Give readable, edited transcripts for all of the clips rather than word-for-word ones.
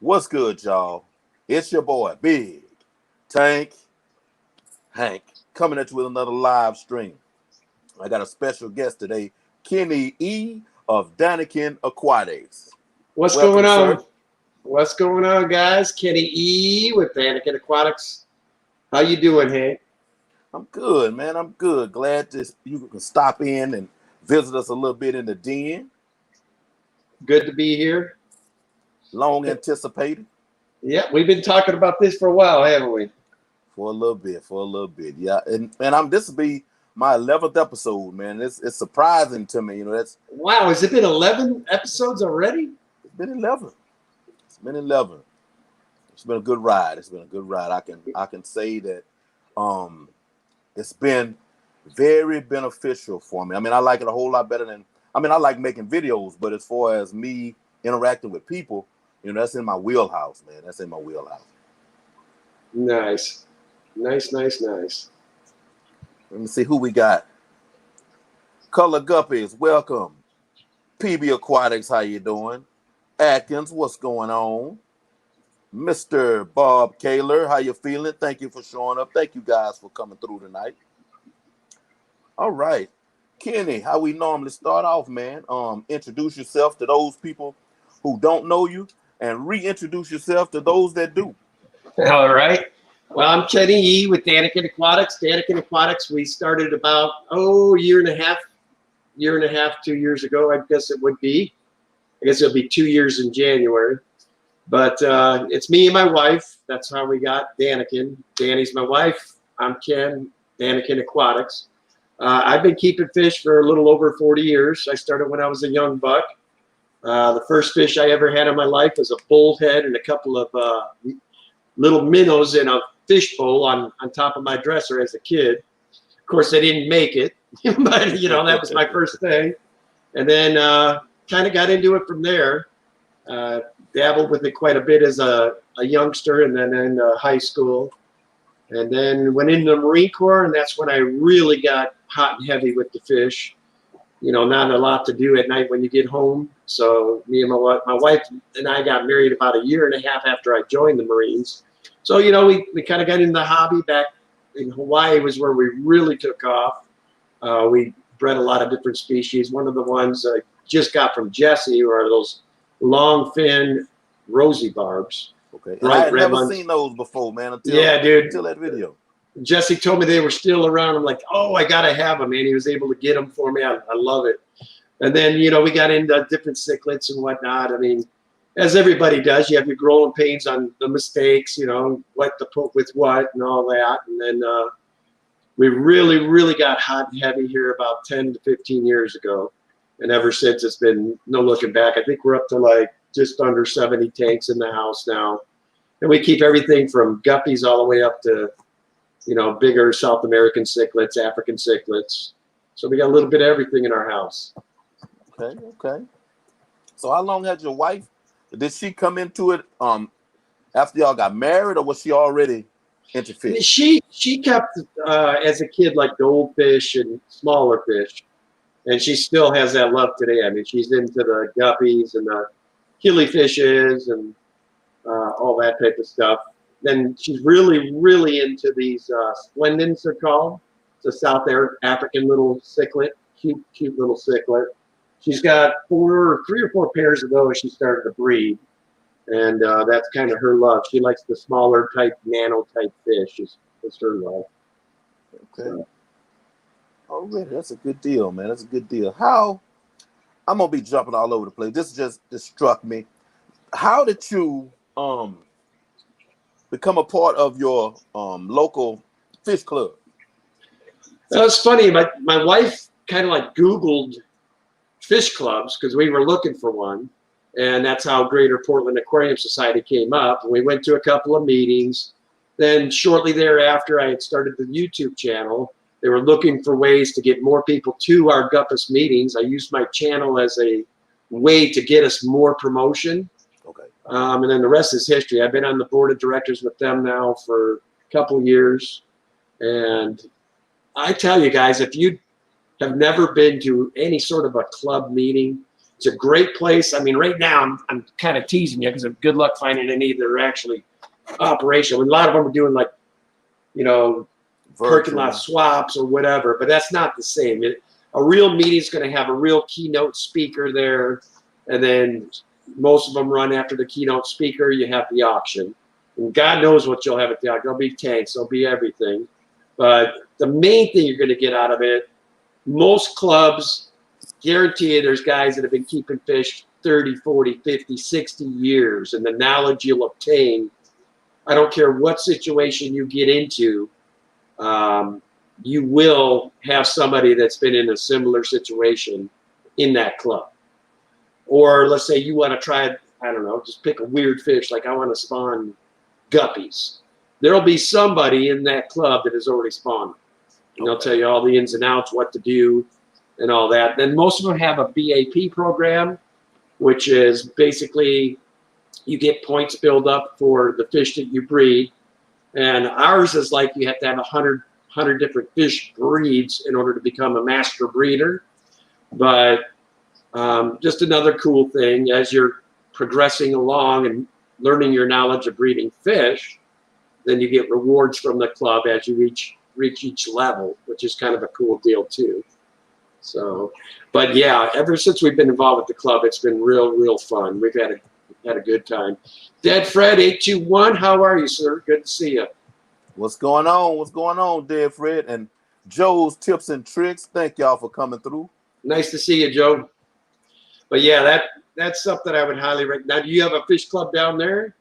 What's good, y'all? It's your boy, Big Tank Hank, coming at you with another live stream. I got a special guest today, Kenny E. of DaniKen Aquatics. What's Welcome, going on? sir. What's going on, guys? Kenny E with DaniKen Aquatics. How you doing, Hank? I'm good, man. I'm good. Glad you can stop in and visit us a little bit in the den. Good to be here. Long anticipated. Yeah, we've been talking about this for a while, haven't we? For a little bit. Yeah. And this will be my 11th episode, man. It's surprising to me. Wow, has it been 11 episodes already? It's been 11. It's been 11. It's been a good ride. It's been a good ride. I can say that it's been very beneficial for me. I mean, I like it a whole lot better than I like making videos, but as far as me interacting with people, that's in my wheelhouse, man. That's in my wheelhouse. Nice. Nice. Let me see who we got. Color Guppies, welcome. PB Aquatics, how you doing? Atkins, what's going on? Mr. Bob Kaler, how you feeling? Thank you for showing up. Thank you guys for coming through tonight. All right. Kenny, how we normally start off, man. Introduce yourself to those people who don't know you and reintroduce yourself to those that do. All right. Well, I'm Kenny E with DaniKen Aquatics. DaniKen Aquatics, we started about, a year and a half, 2 years ago, I guess it would be. I guess it'll be 2 years in January. But it's me and my wife. That's how we got DaniKen. Danny's my wife. I'm Ken, DaniKen Aquatics. I've been keeping fish for a little over 40 years. I started when I was a young buck. The first fish I ever had in my life was a bullhead and a couple of little minnows in a fish bowl on top of my dresser as a kid. Of course, I didn't make it, but that was my first thing. And then kind of got into it from there. Dabbled with it quite a bit as a youngster and then in high school. And then went into the Marine Corps, and that's when I really got hot and heavy with the fish. Not a lot to do at night when you get home. So me and my wife and I got married about a year and a half after I joined the Marines. So, we kind of got into the hobby back in Hawaii was where we really took off. We bred a lot of different species. One of the ones I just got from Jesse are those long fin Rosy Barbs. Okay. And I had never seen those before, man, until that video. Jesse told me they were still around. I'm like, I got to have them, man. He was able to get them for me. I love it. And then, we got into different cichlids and whatnot. I mean, as everybody does, you have your growing pains on the mistakes, what to put with what and all that. And then we really got hot and heavy here about 10 to 15 years ago. And ever since, it's been no looking back. I think we're up to like just under 70 tanks in the house now. And we keep everything from guppies all the way up to, bigger South American cichlids, African cichlids. So we got a little bit of everything in our house. Okay. So how long had your wife, did she come into it after y'all got married, or was she already into fish? She kept, as a kid, like goldfish and smaller fish. And she still has that love today. I mean, she's into the guppies and the killifishes and all that type of stuff. Then she's really into these splendens, they're called. It's a South African little cichlid, cute little cichlid. She's got 3 or 4 pairs of those she started to breed. And that's kind of her love. She likes the smaller type, nano type fish. It's her love. Okay. So. Oh, really? That's a good deal, man. That's a good deal. I'm gonna be jumping all over the place. This struck me. How did you become a part of your local fish club? That was funny. My wife kind of like Googled fish clubs because we were looking for one, and that's how Greater Portland Aquarium Society came up. And we went to a couple of meetings. Then shortly thereafter, I had started the YouTube channel. They were looking for ways to get more people to our Guppus meetings. I used my channel as a way to get us more promotion. Okay. And then the rest is history. I've been on the board of directors with them now for a couple years. And I tell you guys, if you have never been to any sort of a club meeting, It's a great place. I mean, right now I'm kind of teasing you because of good luck finding any that are actually operational. A lot of them are doing like, parking lot swaps or whatever, but that's not the same. A real meeting is going to have a real keynote speaker there, and then most of them run after the keynote speaker. You have the auction, and God knows what you'll have at the auction. There'll be tanks, there'll be everything, but the main thing you're going to get out of it, most clubs guarantee you there's guys that have been keeping fish 30, 40, 50, 60 years, and the knowledge you'll obtain, I don't care what situation you get into, you will have somebody that's been in a similar situation in that club. Or let's say you want to try, I don't know, just pick a weird fish, like I want to spawn guppies. There'll be somebody in that club that has already spawned. And they'll tell you all the ins and outs, what to do, and all that. Then most of them have a BAP program, which is basically you get points built up for the fish that you breed. And ours is like you have to have 100 different fish breeds in order to become a master breeder. But just another cool thing, as you're progressing along and learning your knowledge of breeding fish, then you get rewards from the club as you reach each level, which is kind of a cool deal too. So, but yeah, ever since we've been involved with the club, it's been real fun. We've had a good time. Dead Fred 821, how are you, sir? Good to see you. What's going on? What's going on, Dead Fred? And Joe's Tips and Tricks. Thank y'all for coming through. Nice to see you, Joe. But yeah, that's something I would highly recommend. Now, do you have a fish club down there?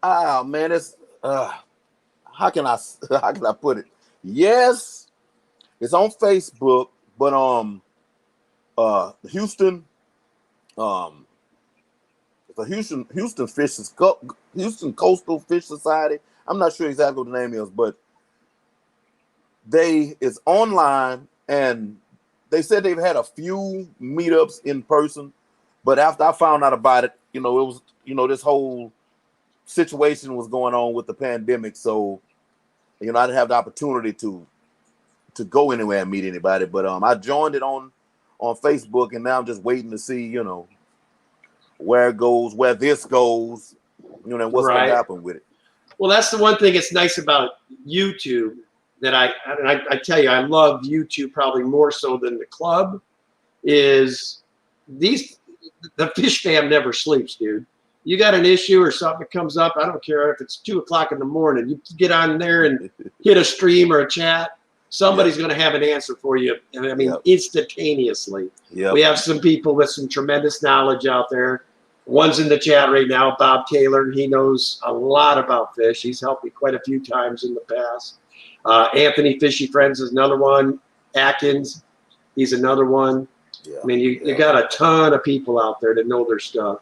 Oh man, it's how can I put it? Yes, it's on Facebook, but Houston, the Houston Coastal Fish Society. I'm not sure exactly what the name is, but it's online, and they said they've had a few meetups in person, but after I found out about it, it was, this whole situation was going on with the pandemic, so I didn't have the opportunity to go anywhere and meet anybody. But I joined it on Facebook, and now I'm just waiting to see, where it goes, where this goes, and what's going to happen with it. Well, that's the one thing that's nice about YouTube that I tell you, I love YouTube probably more so than the club, is the fish fam never sleeps, dude. You got an issue or something that comes up, I don't care if it's 2 o'clock in the morning, you get on there and hit a stream or a chat, somebody's going to have an answer for you. I mean, instantaneously. We have some people with some tremendous knowledge out there. One's in the chat right now, Bob Taylor. He knows a lot about fish. He's helped me quite a few times in the past. Anthony Fishy Friends is another one. Atkins, he's another one. I mean, you got a ton of people out there that know their stuff.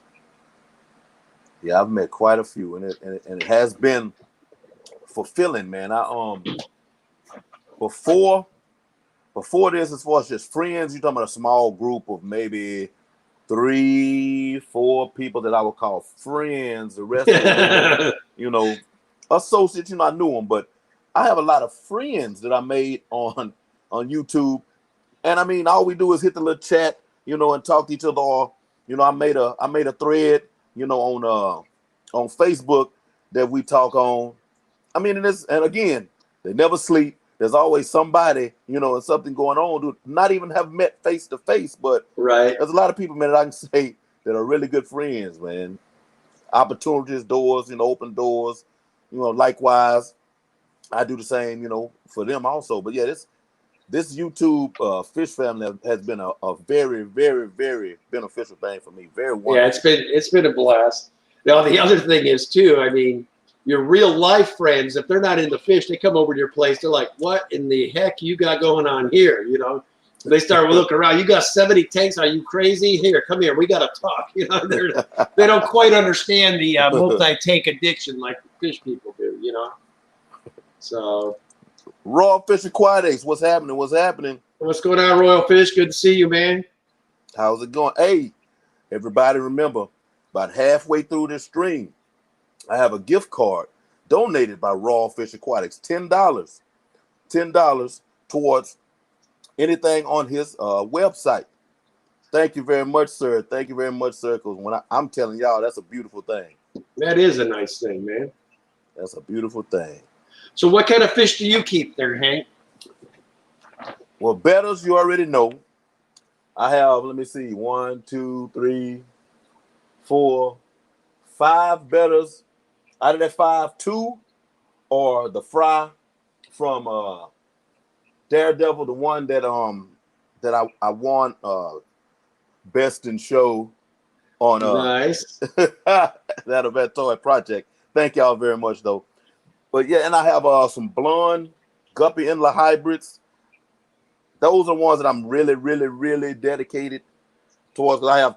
Yeah, I've met quite a few, and it has been fulfilling, man. Before this, as far as just friends, you're talking about a small group of maybe 3, 4 people that I would call friends. The rest of them, associates. I knew them, but I have a lot of friends that I made on YouTube, and I mean, all we do is hit the little chat, and talk to each other. Or, I made a thread, on Facebook that we talk on. I mean, and again, they never sleep. There's always somebody, and something going on. Not even have met face to face, but there's a lot of people, man, that I can say that are really good friends, man. Opportunities, doors, open doors. Likewise, I do the same, for them also. But yeah, this YouTube fish family has been a very, very, very beneficial thing for me. Very wonderful. Yeah, it's been a blast. Now the other thing is too, I mean, your real life friends, if they're not into fish, they come over to your place. They're like, "What in the heck you got going on here?" They start looking around. You got 70 tanks. Are you crazy? Here, come here. We got to talk. They don't quite understand the multi-tank addiction like the fish people do. So, Royal Fish Aquatics, what's happening? What's happening? What's going on, Royal Fish? Good to see you, man. How's it going? Hey, everybody, remember, about halfway through this stream, I have a gift card donated by Raw Fish Aquatics, $10 towards anything on his website. Thank you very much, sir. Thank you very much, sir. Because when I'm telling y'all, that's a beautiful thing. That is a nice thing, man. That's a beautiful thing. So what kind of fish do you keep there, Hank? Well, betters, you already know. I have, let me see, 1, 2, 3, 4, 5 betters. Out of that 5, 2 are the fry from Daredevil, the one that I won best in show on Nice. that event toy project. Thank y'all very much though. But yeah, and I have some blonde guppy inlet hybrids. Those are ones that I'm really, really, really dedicated towards. 'Cause I have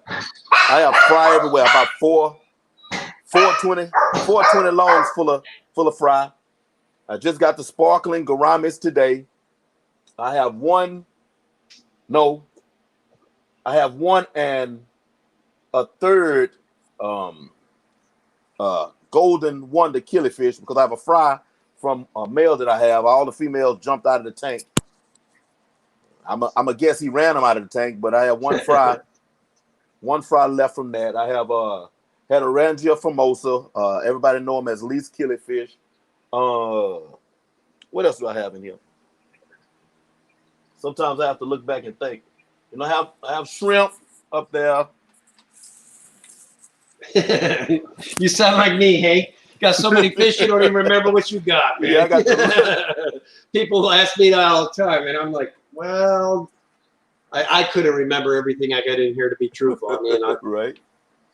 fry everywhere. About 420 longs full of fry. I just got the sparkling gouramis today. I have one and a third golden wonder killifish because I have a fry from a male that I have. All the females jumped out of the tank. I'm a guess he ran them out of the tank, but I have one fry left from that. I have Heterangia formosa. Everybody know him as least killifish. What else do I have in here? Sometimes I have to look back and think. You know, I have shrimp up there. You sound like me, Hank. Got so many fish you don't even remember what you got, man. Yeah, I got People ask me that all the time, and I'm like, well, I couldn't remember everything I got in here to be truthful. I mean, right.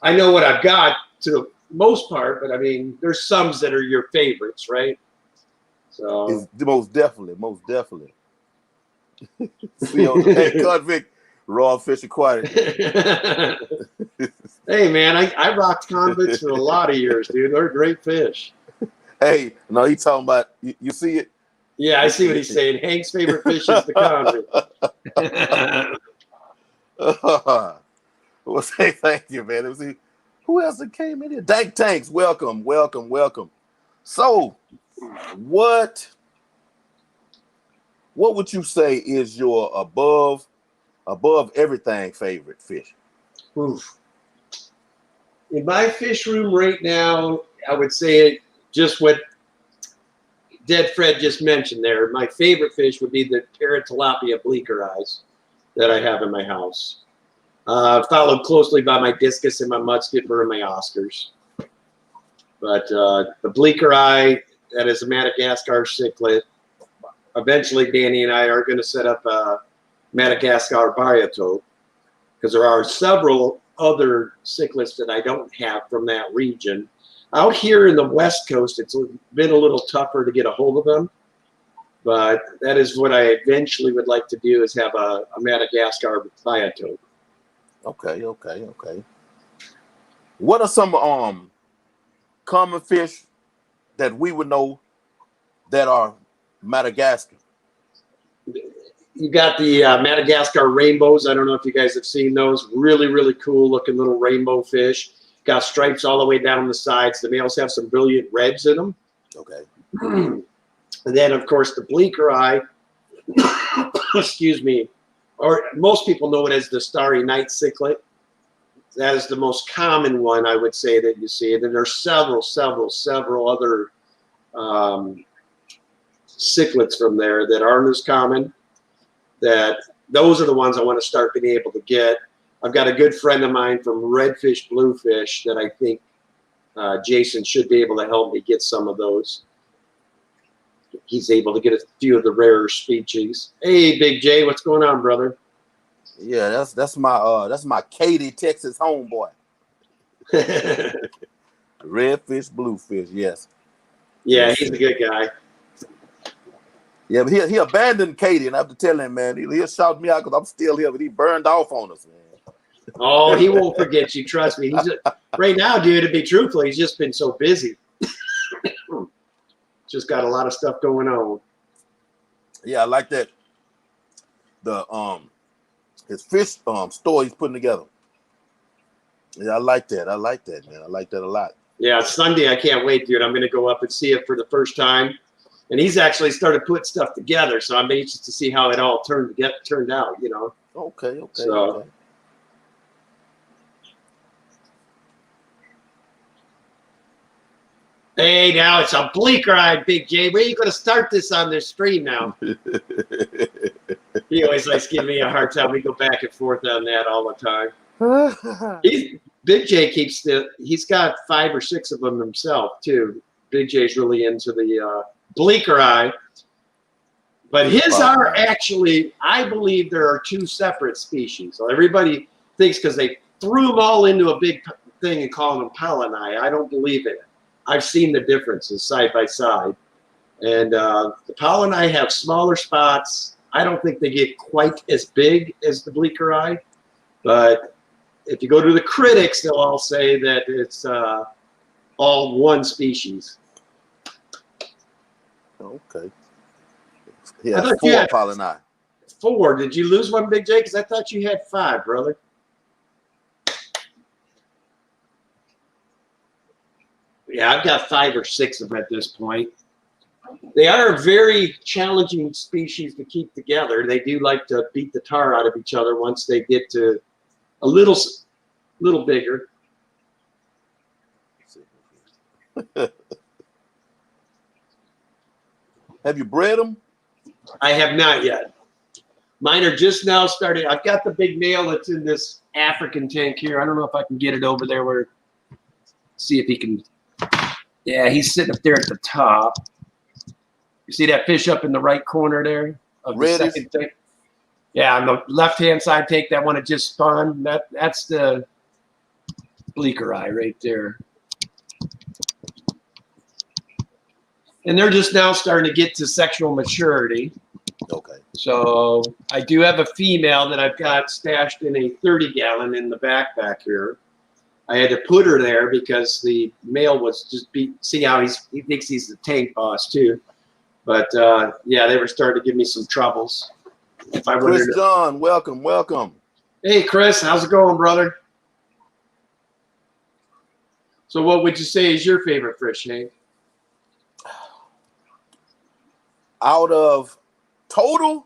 I know what I've got to the most part, but I mean, there's some that are your favorites, right? So it's most definitely. See on the convict raw fish aquatic. Hey man, I rocked convicts for a lot of years, dude. They're great fish. Hey, no, he's talking about you see it. Yeah, I see what he's saying. Hank's favorite fish is the convict. Well, say thank you, man. Who else that came in here? Dank Tanks, welcome. So, what would you say is your above everything favorite fish? Oof. In my fish room right now, I would say just what Dead Fred just mentioned there. My favorite fish would be the parrot tilapia bleaker eyes that I have in my house. Followed closely by my discus and my mud skipper and my Oscars. But the bleaker eye, that is a Madagascar cichlid. Eventually, Danny and I are going to set up a Madagascar biotop because there are several other cichlids that I don't have from that region. Out here in the West Coast, it's been a little tougher to get a hold of them. But that is what I eventually would like to do, is have a Madagascar biotop. Okay. What are some common fish that we would know that are Madagascar? You got the Madagascar Rainbows. I don't know if you guys have seen those. Really, really cool looking little rainbow fish. Got stripes all the way down the sides. The males have some brilliant reds in them. Okay. And then, of course, the bleaker eye. Excuse me. Or most people know it as the starry night cichlid. That is the most common one, I would say, that you see. And then there's several other cichlids from there that aren't as common. Those are the ones I want to start being able to get. I've got a good friend of mine from Redfish Bluefish that I think Jason should be able to help me get some of those. He's able to get a few of the rarer species. Hey, Big J, what's going on, brother? Yeah, that's my Katy, Texas homeboy. Redfish Bluefish, yes. Yeah, yes. He's a good guy. Yeah, but he abandoned Katy, and I have to tell him, man, he'll shout me out because I'm still here, but he burned off on us, man. Oh, he won't forget you. Trust me. Right now, dude, to be truthful, he's just been so busy. Just got a lot of stuff going on. Yeah, I like that. His fish store he's putting together. Yeah, I like that, man. I like that a lot. Yeah, Sunday, I can't wait, dude. I'm going to go up and see it for the first time. And he's actually started putting stuff together, so I'm anxious to see how it all turned out, you know. Okay. So, Hey, now it's a bleaker-eyed Big J. Where are you going to start this on this stream now? He always likes giving me a hard time. We go back and forth on that all the time. Big J he's got 5 or 6 of them himself, too. Big J's really into the bleaker eye. But his are actually, I believe there are 2 separate species. So everybody thinks because they threw them all into a big thing and called them Pelini. I don't believe in it. I've seen the differences side by side. And the Pelini have smaller spots. I don't think they get quite as big as the bleaker eye. But if you go to the critics, they'll all say that it's all one species. Okay. Yeah, 4 Pelini. 4. Did you lose one, Big J? Because I thought you had 5, brother. Yeah, I've got 5 or 6 of them at this point. They are a very challenging species to keep together. They do like to beat the tar out of each other once they get to a little bigger. Have you bred them? I have not yet. Mine are just now starting. I've got the big male that's in this African tank here. I don't know if I can get it over there. See if he can. Yeah, he's sitting up there at the top. You see that fish up in the right corner there of the second tank? Yeah, on the left-hand side tank, that one that just spawned. That's the bleaker eye right there. And they're just now starting to get to sexual maturity. Okay. So I do have a female that I've got stashed in a 30-gallon in the backpack here. I had to put her there because the male was just see how he thinks he's the tank boss too. But yeah, they were starting to give me some troubles. If I Chris John, welcome, welcome. Hey Chris, how's it going, brother? So what would you say is your favorite fish, Hank? Out of total,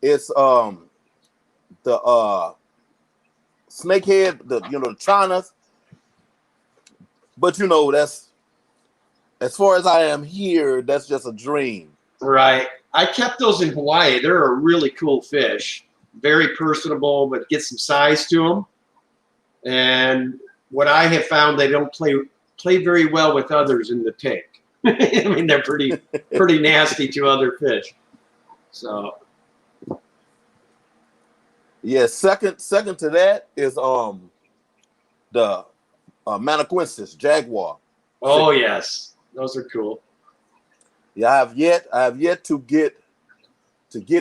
it's the snakehead, the Chinas. But that's, as far as I am here, that's just a dream. Right. I kept those in Hawaii. They're a really cool fish. Very personable, but get some size to them. And what I have found, they don't play very well with others in the tank. I mean, they're pretty nasty to other fish. So yeah, second to that is the Manicus Jaguar. Oh yes, those are cool. Yeah, I have yet to get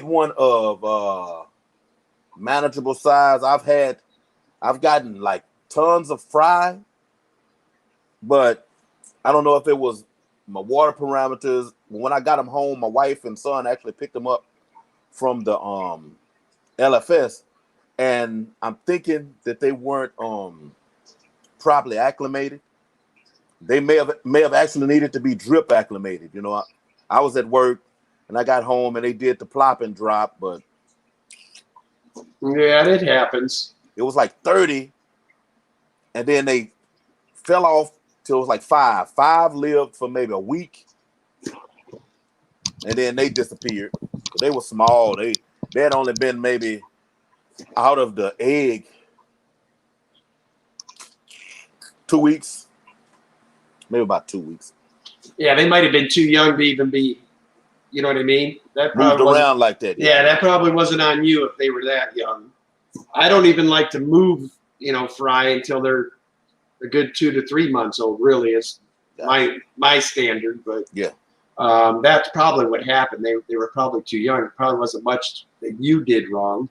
one of manageable size. I've gotten like tons of fry, but I don't know if it was my water parameters. When I got them home, my wife and son actually picked them up from the LFS, and I'm thinking that they weren't properly acclimated. They may have actually needed to be drip acclimated. I was at work and I got home and they did the plop and drop, but yeah, it happens. It was like 30, and then they fell off till it was like 5. 5 lived for maybe a week, and then they disappeared. They were small. They had only been maybe out of the egg 2 weeks, maybe about 2 weeks. Yeah, they might have been too young to even be, you know what I mean? That moved around like that. Yeah, that probably wasn't on you if they were that young. I don't even like to move, fry until they're a good 2 to 3 months old. Really, is my standard. But yeah, that's probably what happened. They were probably too young. It probably wasn't much that you did wrong.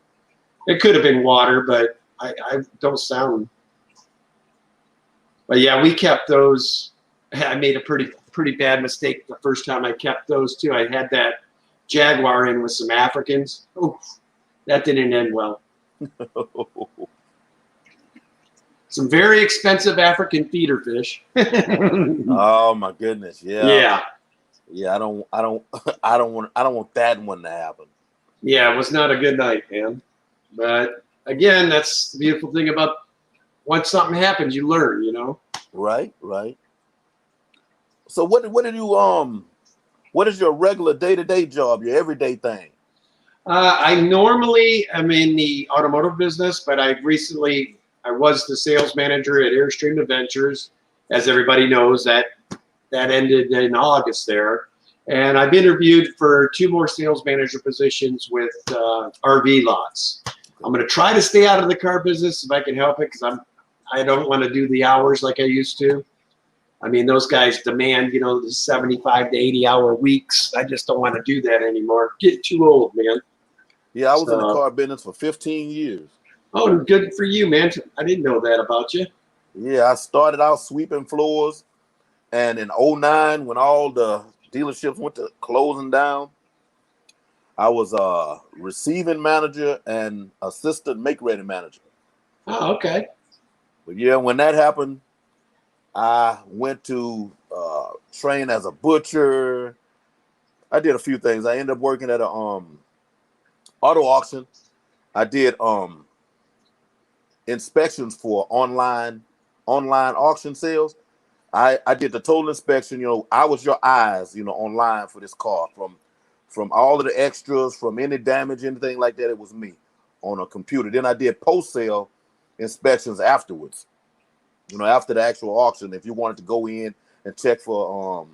It could have been water, but I don't sound. But yeah, we kept those. I made a pretty bad mistake the first time I kept those too. I had that Jaguar in with some Africans. Oh, that didn't end well. Some very expensive African feeder fish. Oh my goodness! Yeah. I don't want that one to happen. Yeah, it was not a good night, man. But again, that's the beautiful thing about once something happens, you learn. Right. So what is your regular day-to-day job, your everyday thing? I normally am in the automotive business, but I was the sales manager at Airstream Adventures. As everybody knows, that ended in August there. And I've interviewed for 2 more sales manager positions with RV lots. I'm going to try to stay out of the car business if I can help it, because I don't want to do the hours like I used to. I mean, those guys demand, the 75 to 80 hour weeks. I just don't want to do that anymore. Getting too old, man. Yeah, I was in the So, car business for 15 years. oh, good for you, man. I didn't know that about you. Yeah, I started out sweeping floors, and in '09, when all the dealerships went to closing down, I was a receiving manager and assistant make-ready manager. Oh, okay. But yeah, when that happened, I went to train as a butcher. I did a few things. I ended up working at a auto auction. I did inspections for online auction sales. I did the total inspection. I was your eyes, online for this car, from all of the extras, from any damage, anything like that. It was me on a computer. Then I did post sale inspections afterwards. After the actual auction, if you wanted to go in and check for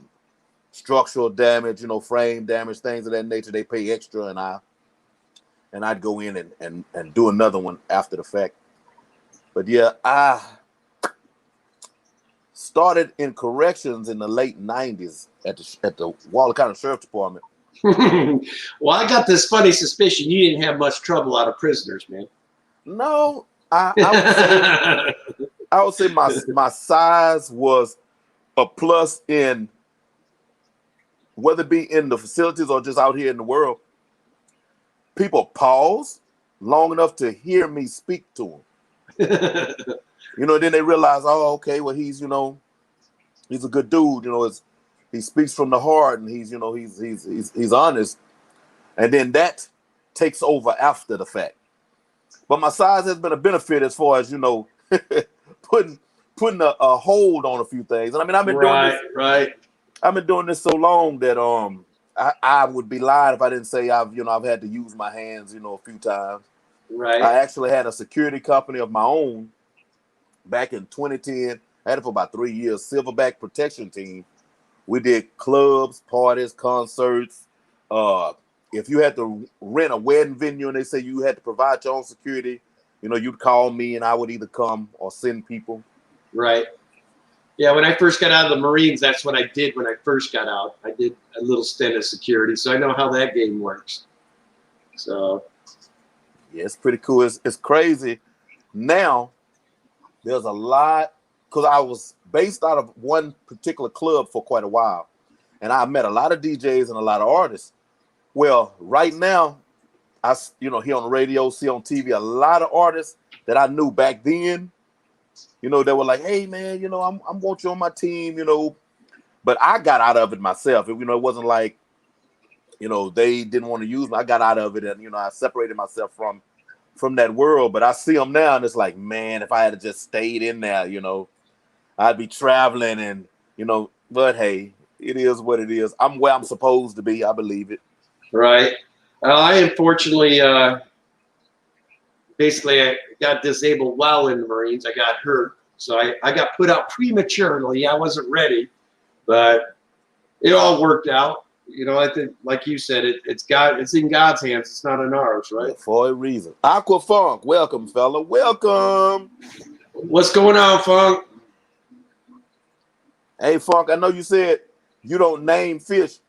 structural damage, frame damage, things of that nature, they pay extra, and I'd go in and do another one after the fact. But yeah, I started in corrections in the late '90s at the Waller County Sheriff's Department. Well, I got this funny suspicion you didn't have much trouble out of prisoners, man. No, I would say my size was a plus in whether it be in the facilities or just out here in the world. People pause long enough to hear me speak to them. Then they realize, oh, okay, well, he's a good dude. He speaks from the heart, and he's honest. And then that takes over after the fact. But my size has been a benefit as far as putting a hold on a few things. And I mean, I've been doing this. Right. I've been doing this so long that I would be lying if I didn't say I've had to use my hands a few times. Right. I actually had a security company of my own back in 2010. I had it for about 3 years. Silverback Protection Team. We did clubs, parties, concerts. If you had to rent a wedding venue and they say you had to provide your own security, you'd call me and I would either come or send people. Right. Yeah, when I first got out of the Marines, that's what I did when I first got out. I did a little stint of security, so I know how that game works. So, yeah, it's pretty cool. It's crazy. Now, there's a lot, because I was based out of one particular club for quite a while, and I met a lot of DJs and a lot of artists. Well, right now, I hear on the radio, see on TV, a lot of artists that I knew back then. They were like, hey, man, I want you on my team, But I got out of it myself. It wasn't like, they didn't want to use me. I got out of it and, I separated myself from that world. But I see them now and it's like, man, if I had just stayed in there, I'd be traveling and, but hey, it is what it is. I'm where I'm supposed to be. I believe it. Right. I unfortunately, basically, I got disabled while in the Marines. I got hurt. So I got put out prematurely. I wasn't ready, but it all worked out. I think, like you said, it's in God's hands. It's not in ours, right? Yeah, for a reason. Aqua Funk, welcome, fella. Welcome. What's going on, Funk? Hey, Funk, I know you said you don't name fish,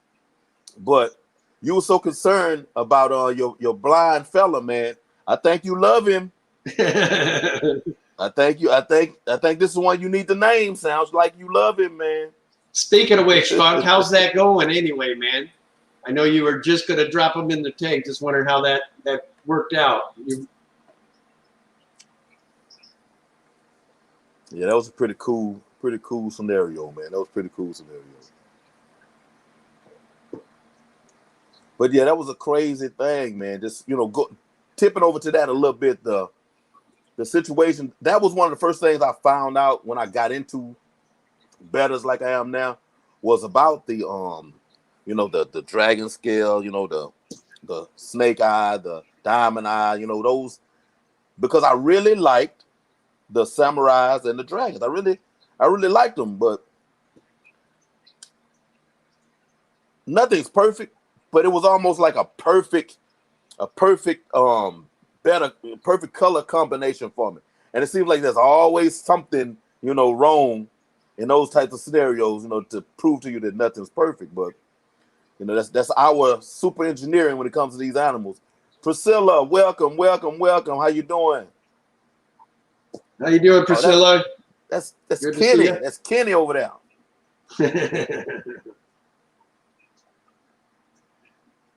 but you were so concerned about your blind fella, man. I think you love him. I think this is one you need to name. Sounds like you love him, man. Speaking of which, Funk, how's that going anyway, man? I know you were just going to drop him in the tank. Just wondering how that worked out. Yeah, that was a pretty cool scenario, man. That was a pretty cool scenario. But yeah, that was a crazy thing, man. Just tipping over to that a little bit. The situation, that was one of the first things I found out when I got into bettors like I am now, was about the the dragon scale, the snake eye, the diamond eye, those, because I really liked the samurais and the dragons. I really liked them, but nothing's perfect. But it was almost like a perfect better perfect color combination for me. And it seems like there's always something wrong in those types of scenarios, to prove to you that nothing's perfect. But that's our super engineering when it comes to these animals. Priscilla, welcome. How you doing? How you doing, Priscilla? That's Kenny. That's Kenny over there.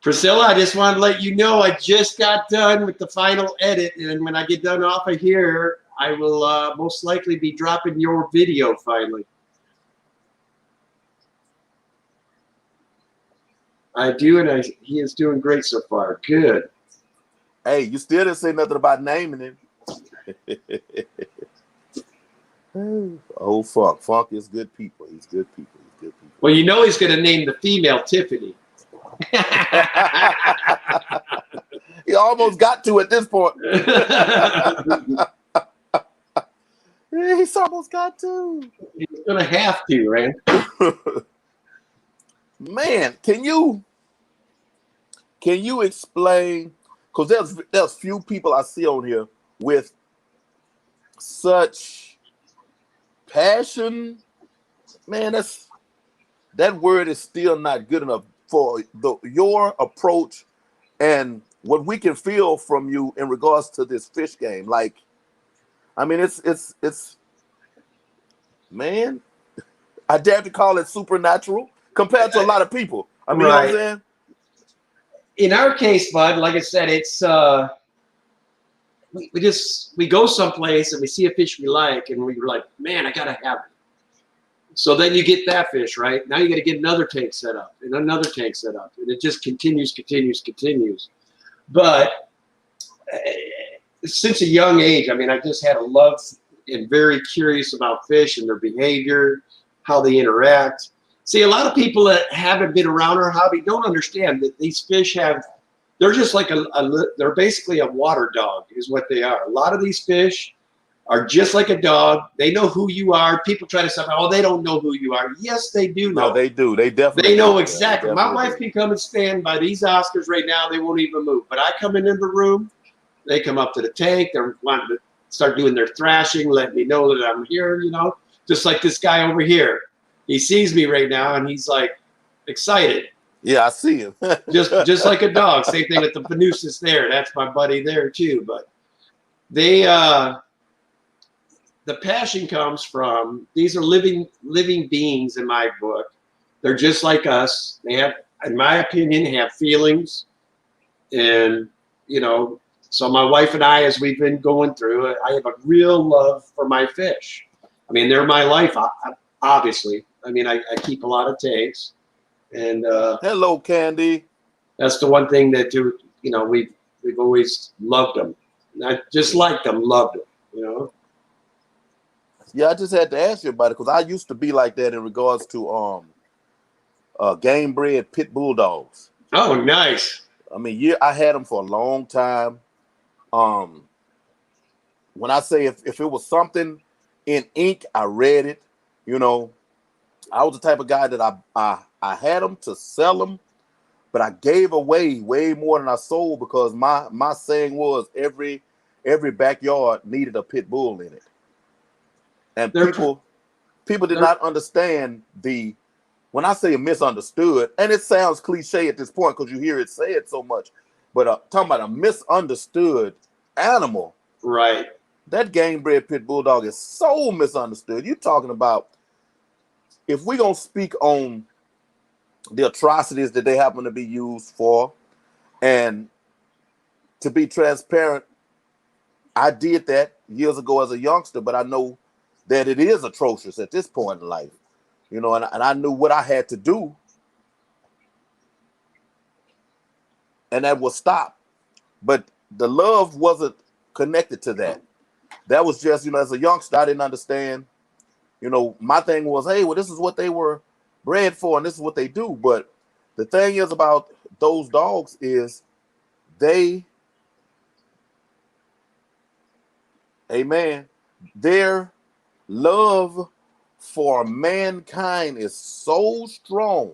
Priscilla, I just wanted to let you know I just got done with the final edit, and when I get done off of here, I will most likely be dropping your video finally. I do, and he is doing great so far. Good. Hey, you still didn't say nothing about naming him. Oh, Funk is good people. He's good people. Well, he's going to name the female Tiffany. He almost got to at this point. He's almost got to. He's going to have to, right? Man, can you explain? Because there's few people I see on here with such passion. Man, that word is still not good enough for your approach and what we can feel from you in regards to this fish game. Like, I mean, it's man, I dare to call it supernatural compared to a lot of people. I mean, right. You know what I'm saying? In our case, Bud, like I said, it's we go someplace and we see a fish we like, and we're like, man, I gotta have it. So then you get that fish, right? Now you got to get another tank set up and another tank set up, and it just continues. But since a young age, I mean, I just had a love and very curious about fish and their behavior, how they interact. See, a lot of people that haven't been around our hobby don't understand that these fish they're just like they're basically a water dog is what they are. A lot of these fish are just like a dog. They know who you are. People try to say, oh, they don't know who you are. Yes, they do know. No, they do. They definitely know exactly. My wife can come and stand by these Oscars right now. They won't even move. But I come into the room. They come up to the tank. They're wanting to start doing their thrashing, let me know that I'm here, Just like this guy over here. He sees me right now, and he's like excited. Yeah, I see him. just like a dog. Same thing with the Panusis there. That's my buddy there too. But they the passion comes from, these are living beings in my book. They're just like us. They have, in my opinion, have feelings. And, so my wife and I, as we've been going through it, I have a real love for my fish. I mean, they're my life, obviously. I mean, I keep a lot of tanks. And hello, Candy. That's the one thing that, we've always loved them. Not just liked them, loved them, Yeah, I just had to ask you about it because I used to be like that in regards to game bred pit bulldogs. Oh, nice. I mean, I had them for a long time. When I say if it was something in ink, I read it. I was the type of guy that I had them to sell them, but I gave away way more than I sold because my saying was every backyard needed a pit bull in it. And people did not understand when I say misunderstood, and it sounds cliche at this point because you hear it said so much, but talking about a misunderstood animal. Right. That game bred pit bulldog is so misunderstood. You're talking about, if we're going to speak on the atrocities that they happen to be used for, and to be transparent, I did that years ago as a youngster, but I know that it is atrocious at this point in life, and I knew what I had to do, and that was stop. But the love wasn't connected to that. That was just, as a youngster, I didn't understand. My thing was, hey, well, this is what they were bred for, and this is what they do. But the thing is about those dogs is they, amen, their love for mankind is so strong,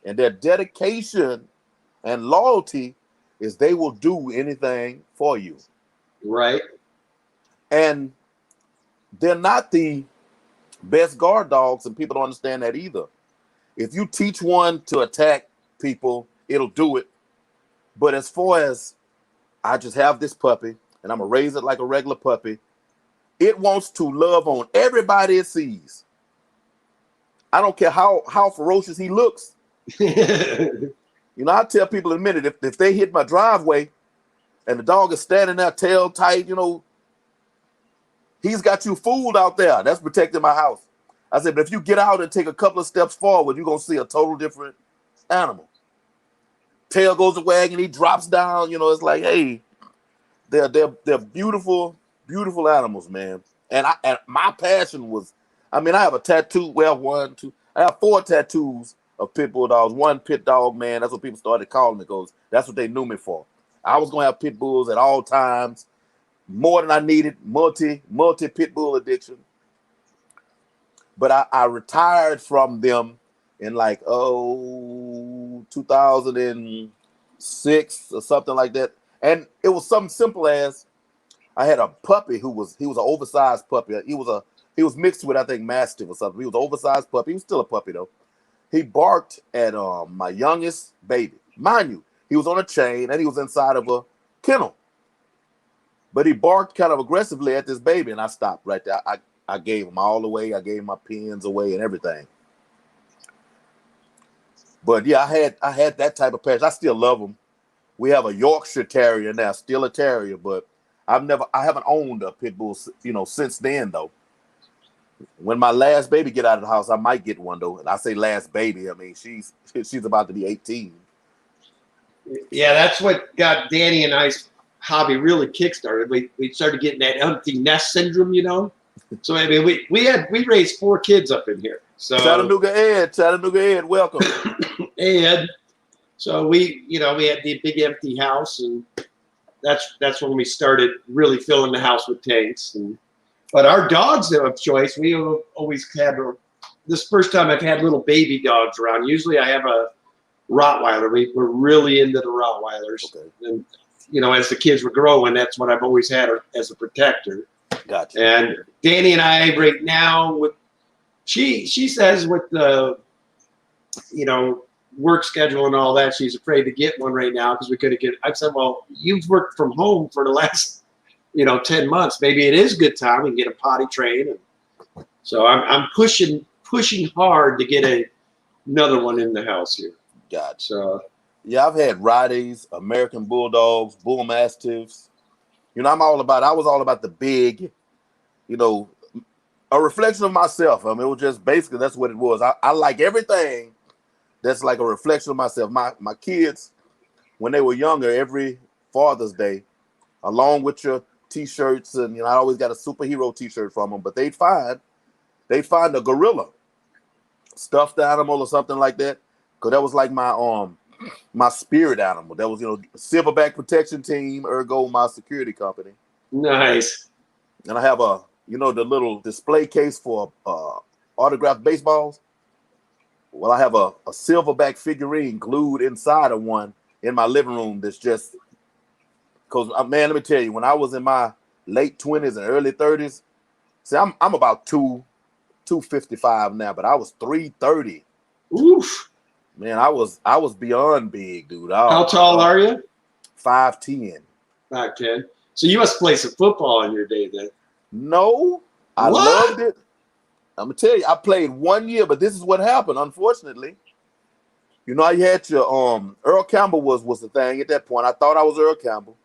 and their dedication and loyalty is they will do anything for you. Right. And they're not the best guard dogs, and people don't understand that either. If you teach one to attack people, it'll do it. But as far as I just have this puppy and I'm gonna raise it like a regular puppy, it wants to love on everybody it sees. I don't care how ferocious he looks. You know, I tell people in a minute, if they hit my driveway and the dog is standing there tail tight, you know, he's got you fooled out there. That's protecting my house. I said, but if you get out and take a couple of steps forward, you're going to see a total different animal. Tail goes a wagging, he drops down. You know, it's like, hey, they're beautiful, beautiful animals, man. And my passion was, I mean, I have a tattoo. Well, I have 4 tattoos of pit bull dogs. One pit dog, man. That's what people started calling me, because that's what they knew me for. I was going to have pit bulls at all times, more than I needed, multi pit bull addiction. But I retired from them in like 2006 or something like that. And it was something simple as I had a puppy he was an oversized puppy. He was mixed with, I think, Mastiff or something. He was an oversized puppy. He was still a puppy though. He barked at my youngest baby. Mind you, he was on a chain and he was inside of a kennel. But he barked kind of aggressively at this baby, and I stopped right there. I gave him all away. I gave him my pins away and everything. But yeah, I had that type of passion. I still love them. We have a Yorkshire Terrier now, still a terrier, but I haven't owned a pit bull, you know, since then though. When my last baby get out of the house, I might get one though. And I say last baby, I mean she's about to be 18. Yeah, that's what got Danny and I's hobby really kickstarted. We started getting that empty nest syndrome, you know. So I mean, we raised 4 kids up in here. So Chattanooga Ed, welcome. Ed. So we had the big empty house, and that's when we started really filling the house with tanks. But our dogs of choice, we always had. This first time I've had little baby dogs around. Usually I have a Rottweiler. We're really into the Rottweilers. Okay. And you know, as the kids were growing, that's what I've always had as a protector. Gotcha. And Danny and I right now, with she says with the, you know, work schedule and all that, she's afraid to get one right now because we couldn't get. I said, well, you've worked from home for the last, 10 months. Maybe it is a good time and get a potty trained. And so I'm pushing hard to get another one in the house here. Gotcha. So yeah, I've had Rotties, American Bulldogs, Bull Mastiffs. I was all about the big, a reflection of myself. I mean, it was just basically, that's what it was. I like everything that's like a reflection of myself. My kids, when they were younger, every Father's Day, along with your T-shirts, and I always got a superhero T-shirt from them, but they'd find a gorilla, stuffed animal or something like that, because that was like my spirit animal. That was, Silverback Protection Team, ergo my security company. Nice. And I have the little display case for autographed baseballs. Well, I have a silverback figurine glued inside of one in my living room. That's just because, man, let me tell you, when I was in my late 20s and early 30s, see, I'm about 255 now, but I was 330. Oof. Man, I was beyond big, dude. How tall are you? 5'10". 5'10". So you must play some football in your day then. No, I loved it. I'm gonna tell you, I played 1 year, but this is what happened. Unfortunately, you had your Earl Campbell was the thing at that point. I thought I was Earl Campbell.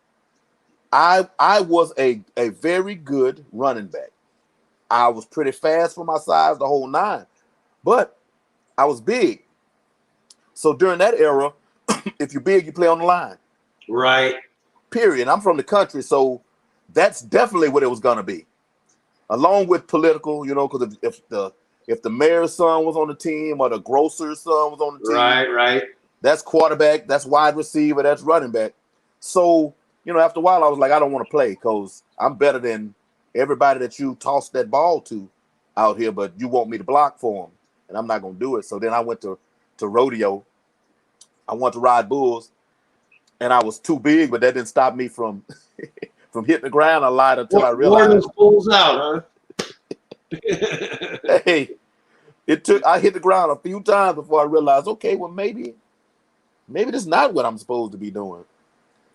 I was a very good running back. I was pretty fast for my size, the whole 9, but I was big. So during that era, if you're big, you play on the line. Right. Period. I'm from the country, so that's definitely what it was gonna be. Along with political, because if if the mayor's son was on the team or the grocer's son was on the team. Right. That's quarterback, that's wide receiver, that's running back. So, after a while, I was like, I don't want to play because I'm better than everybody that you toss that ball to out here, but you want me to block for them, and I'm not going to do it. So then I went to rodeo. I wanted to ride bulls, and I was too big, but that didn't stop me from hitting the ground a lot until I realized. Wore those bulls out, huh? Hey, I hit the ground a few times before I realized, okay, well, maybe this is not what I'm supposed to be doing.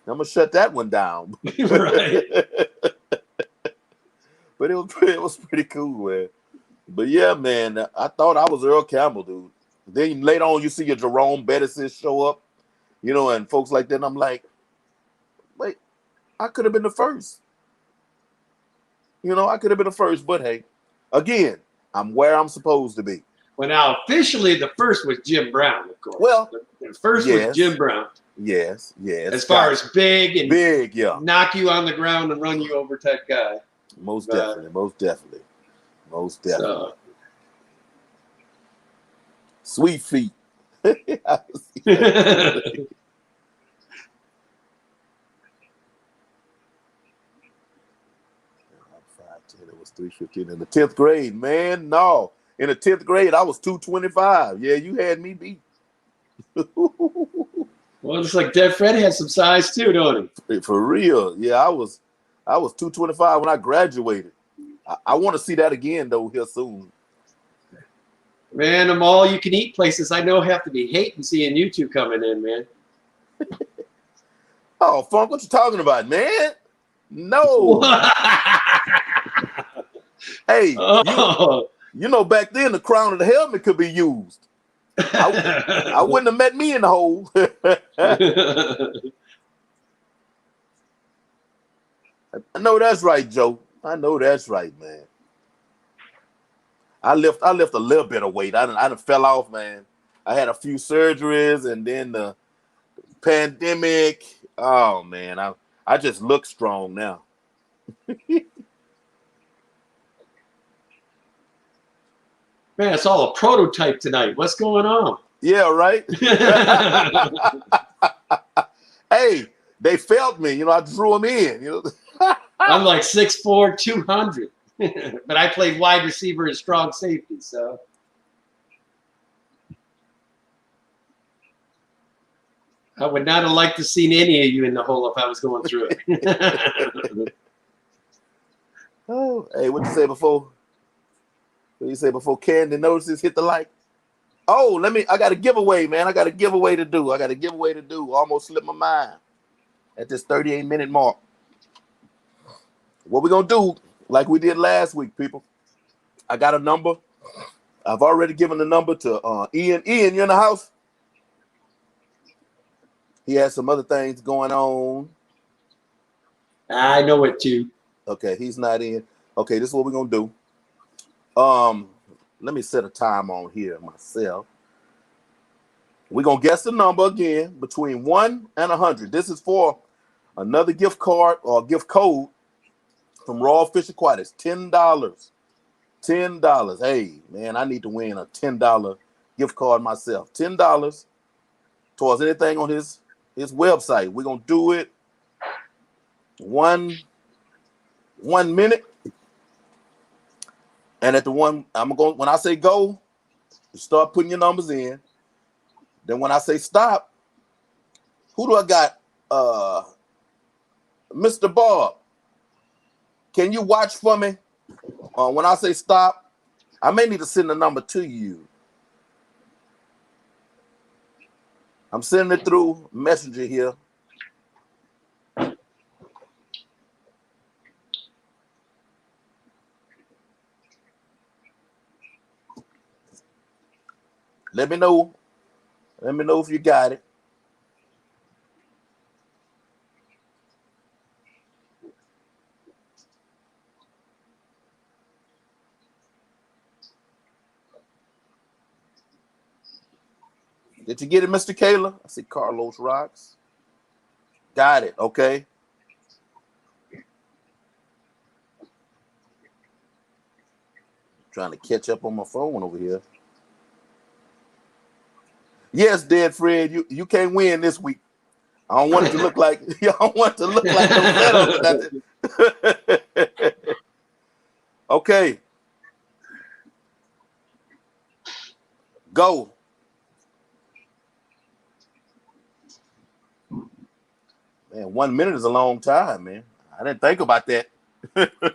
I'm gonna shut that one down. Right. But it was pretty cool, man. But yeah, man, I thought I was Earl Campbell, dude. Then later on, you see your Jerome Bettis show up, and folks like that. And I'm like, wait, I could have been the first. I could have been the first. But hey, again, I'm where I'm supposed to be. Well, now officially, the first was Jim Brown, of course. Well, the first was Jim Brown. Yes. As far as big, yeah, knock you on the ground and run you over type guy. Most definitely. So. Sweet feet. It was 3:15 in the 10th grade, man. No, in the 10th grade, I was 225. Yeah, you had me beat. Well, it's like Dead Fred has some size too, don't he? For real. Yeah, I was 225 when I graduated. I want to see that again though here soon. Man, them all-you-can-eat places I know have to be hating seeing you two coming in, man. Oh, Funk, what you talking about, man? No. Hey, back then the crown of the helmet could be used. I wouldn't have met me in the hole. I know that's right, Joe. I know that's right, man. I lift a little bit of weight. I done fell off, man. I had a few surgeries and then the pandemic. Oh man, I just look strong now. Man, it's all a prototype tonight. What's going on? Yeah, right. Hey, they felt me. I drew them in. I'm like 6'4", 200. But I played wide receiver and strong safety, so. I would not have liked to seen any of you in the hole if I was going through it. Oh, hey, what you say before? What you say before Candy notices hit the like? Oh, I got a giveaway, man. I got a giveaway to do. Almost slipped my mind at this 38-minute mark. What we gonna do, like we did last week, people? I got a number. I've already given the number to Ian. Ian, you in the house? He has some other things going on. I know it too. Okay, he's not in. Okay, this is what we're gonna do. Let me set a time on here myself. We're gonna guess the number again between 1 and 100. This is for another gift card or gift code from Raw Fish Aquatics. $10. $10. Hey, man, I need to win a $10 gift card myself. $10 towards anything on his website. We're gonna do it 1 minute. And at the one, when I say go, you start putting your numbers in. Then when I say stop, who do I got? Mr. Barb, can you watch for me? When I say stop, I may need to send the number to you. I'm sending it through Messenger here. Let me know. Let me know if you got it. Did you get it, Mr. Kayla? I see Carlos Rocks. Got it. Okay. Trying to catch up on my phone over here. Yes, Dead Fred, you can't win this week. I don't want it to look like I don't want it to look like no setup or nothing. Okay. Go. Man, 1 minute is a long time, man. I didn't think about that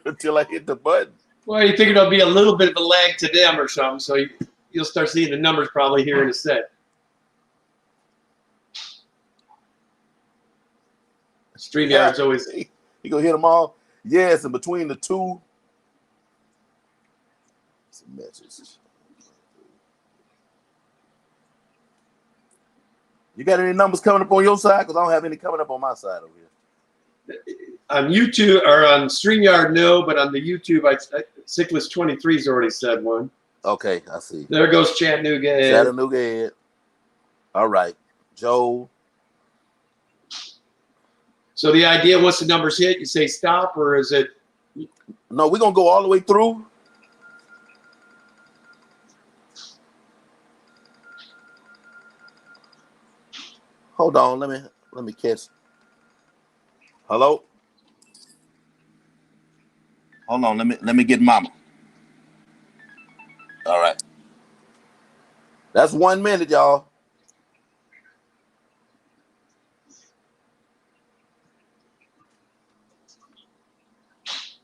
until I hit the button. Well, you think there'll be a little bit of a lag to them or something, so you'll start seeing the numbers probably here in a set. StreamYard's always... You gonna hit them all? Yes, and between the two. Some matches. You got any numbers coming up on your side? Because I don't have any coming up on my side over here. On YouTube or on StreamYard, no, but on the YouTube, Cichlid 23's already said one. Okay, I see. There goes Chattanooga. Chattanooga. All right, Joe. So the idea, once the numbers hit, you say stop, or is it? No, we're gonna go all the way through. Hold on, let me catch. Hello. Hold on, let me get Mama. All right. That's 1 minute, y'all.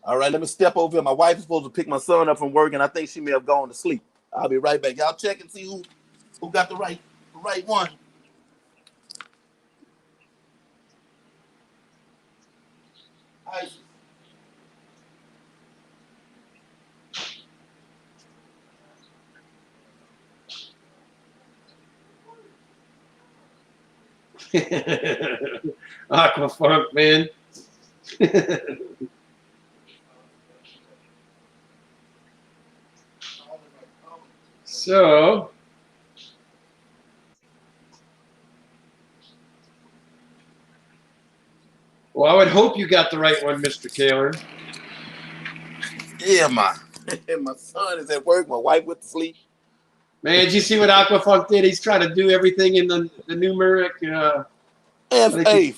All right, let me step over here. My wife is supposed to pick my son up from work, and I think she may have gone to sleep. I'll be right back. Y'all check and see who got the right one. Ice. Aqua Funk, man. So, well, I would hope you got the right one, Mr. Taylor. Yeah, my son is at work. My wife went to sleep. Man, did you see what Aqua Funk did? He's trying to do everything in the numeric. Hey,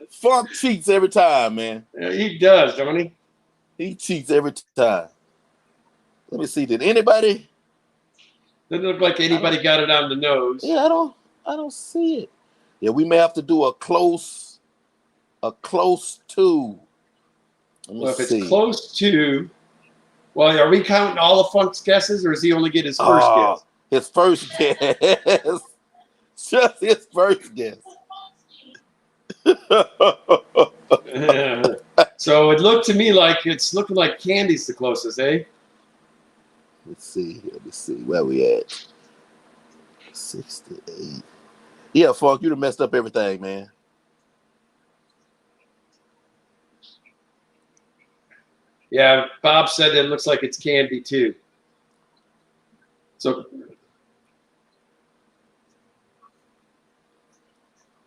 Funk cheats every time, man. Yeah, he does, don't he? He cheats every time. Let me see. Did anybody? Doesn't look like anybody got it on the nose. Yeah, I don't see it. Yeah, we may have to do a close to. Well, if it's close to, well, are we counting all of Funk's guesses, or does he only get his first guess? His first guess. Just his first guess. So it looked to me like it's looking like Candy's the closest, eh? Let's see. Where we at? 68. Yeah, Funk, you done messed up everything, man. Yeah, Bob said it looks like it's Candy too. So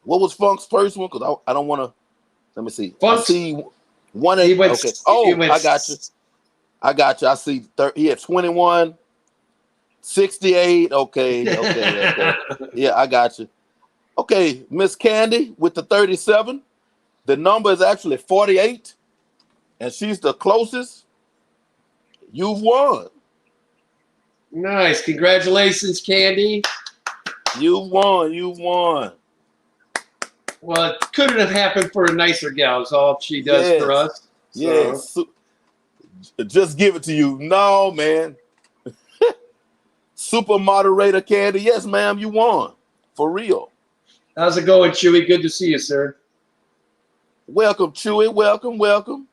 what was Funk's first one? Because I don't want to. Let me see. Funk's, I see 180. Okay. Oh, I got you. I see. He had 21, 68. Okay. Yeah, I got you. Okay, Miss Candy with the 37. The number is actually 48, and she's the closest. You've won. Nice. Congratulations, Candy. You won. Well, it couldn't have happened for a nicer gal. Is all she does for us. So. Yes. Just give it to you. No, man. Super moderator Candy. Yes, ma'am, you won. For real. How's it going, Chewy? Good to see you, sir. Welcome, Chewy. Welcome.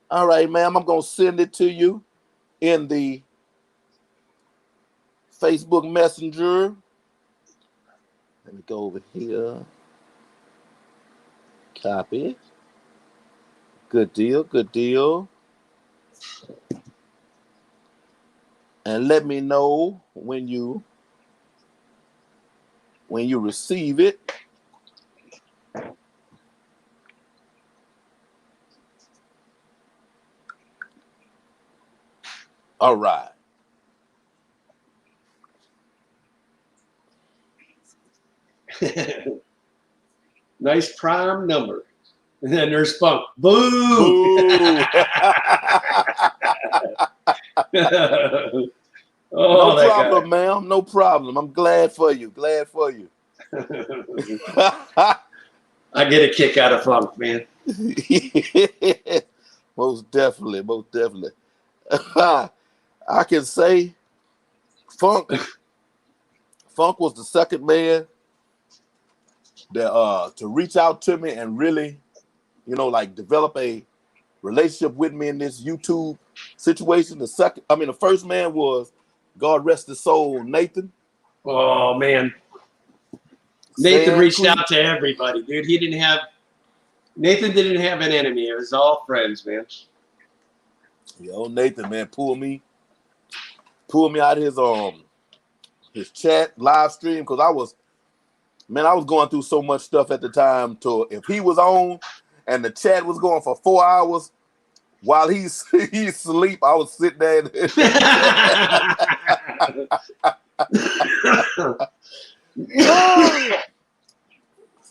All right, ma'am. I'm going to send it to you in the Facebook Messenger. Let me go over here. Copy. Good deal. And let me know when you receive it. All right. Nice prime number. And then there's Funk. Boo! Boo. Oh, No that problem, ma'am. No problem. I'm glad for you. Glad for you. guy. I get a kick out of Funk, man. Most definitely. Most definitely. I can say Funk was the second man that to reach out to me and really, like develop a relationship with me in this YouTube situation. The first man was, God rest his soul, Nathan. Oh, man. Nathan Sand reached Creek. out to everybody, dude. Nathan didn't have an enemy. It was all friends, man. Yo, Nathan, man, pull me out of his chat live stream, because I was going through so much stuff at the time. To if he was on and the chat was going for 4 hours while he's asleep, I was sitting there.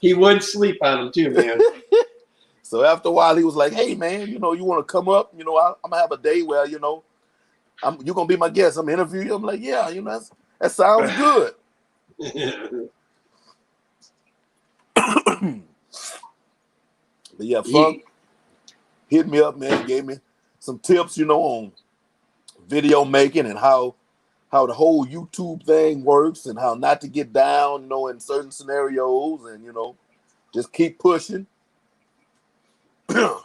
He would sleep on him too, man. So after a while, he was like, "Hey, man, you want to come up? I'm gonna have a day where you're gonna be my guest. I'm interviewing you." I'm like, "Yeah, that sounds good." But yeah, Funk hit me up, man. Gave me some tips, on video making and how the whole YouTube thing works and how not to get down, in certain scenarios, and just keep pushing. I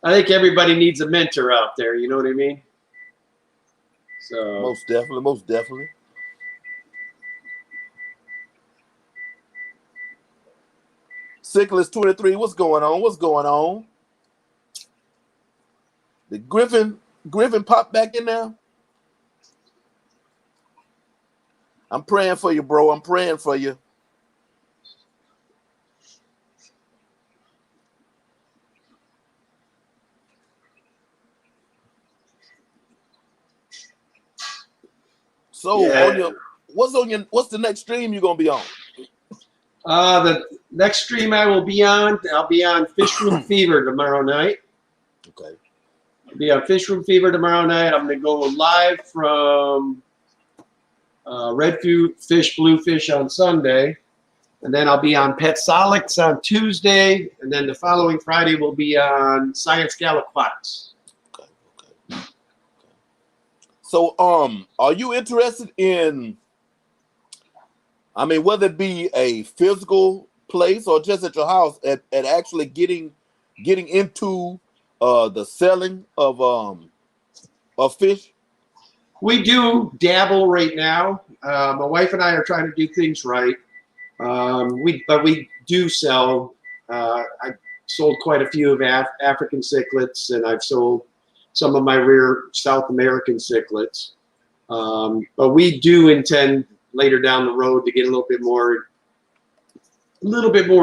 think everybody needs a mentor out there. You know what I mean? So Most definitely, most definitely. Cichlid 23, what's going on? What's going on? Did Griffin pop back in there? I'm praying for you, bro. I'm praying for you. So yeah. what's the next stream you're gonna be on? The next stream I'll be on Fish Room Fever tomorrow night. Okay. I'll be on Fish Room Fever tomorrow night. I'm going to go live from Red Fish, Bluefish on Sunday. And then I'll be on Pet Solix on Tuesday. And then the following Friday we'll be on Science Gal Aquatics. Okay. So are you interested in, whether it be a physical place or just at your house, at actually getting into the selling of fish? We do dabble right now. My wife and I are trying to do things right. But we do sell. I sold quite a few of African cichlids, and I've sold some of my rare South American cichlids. But we do intend later down the road to get a little bit more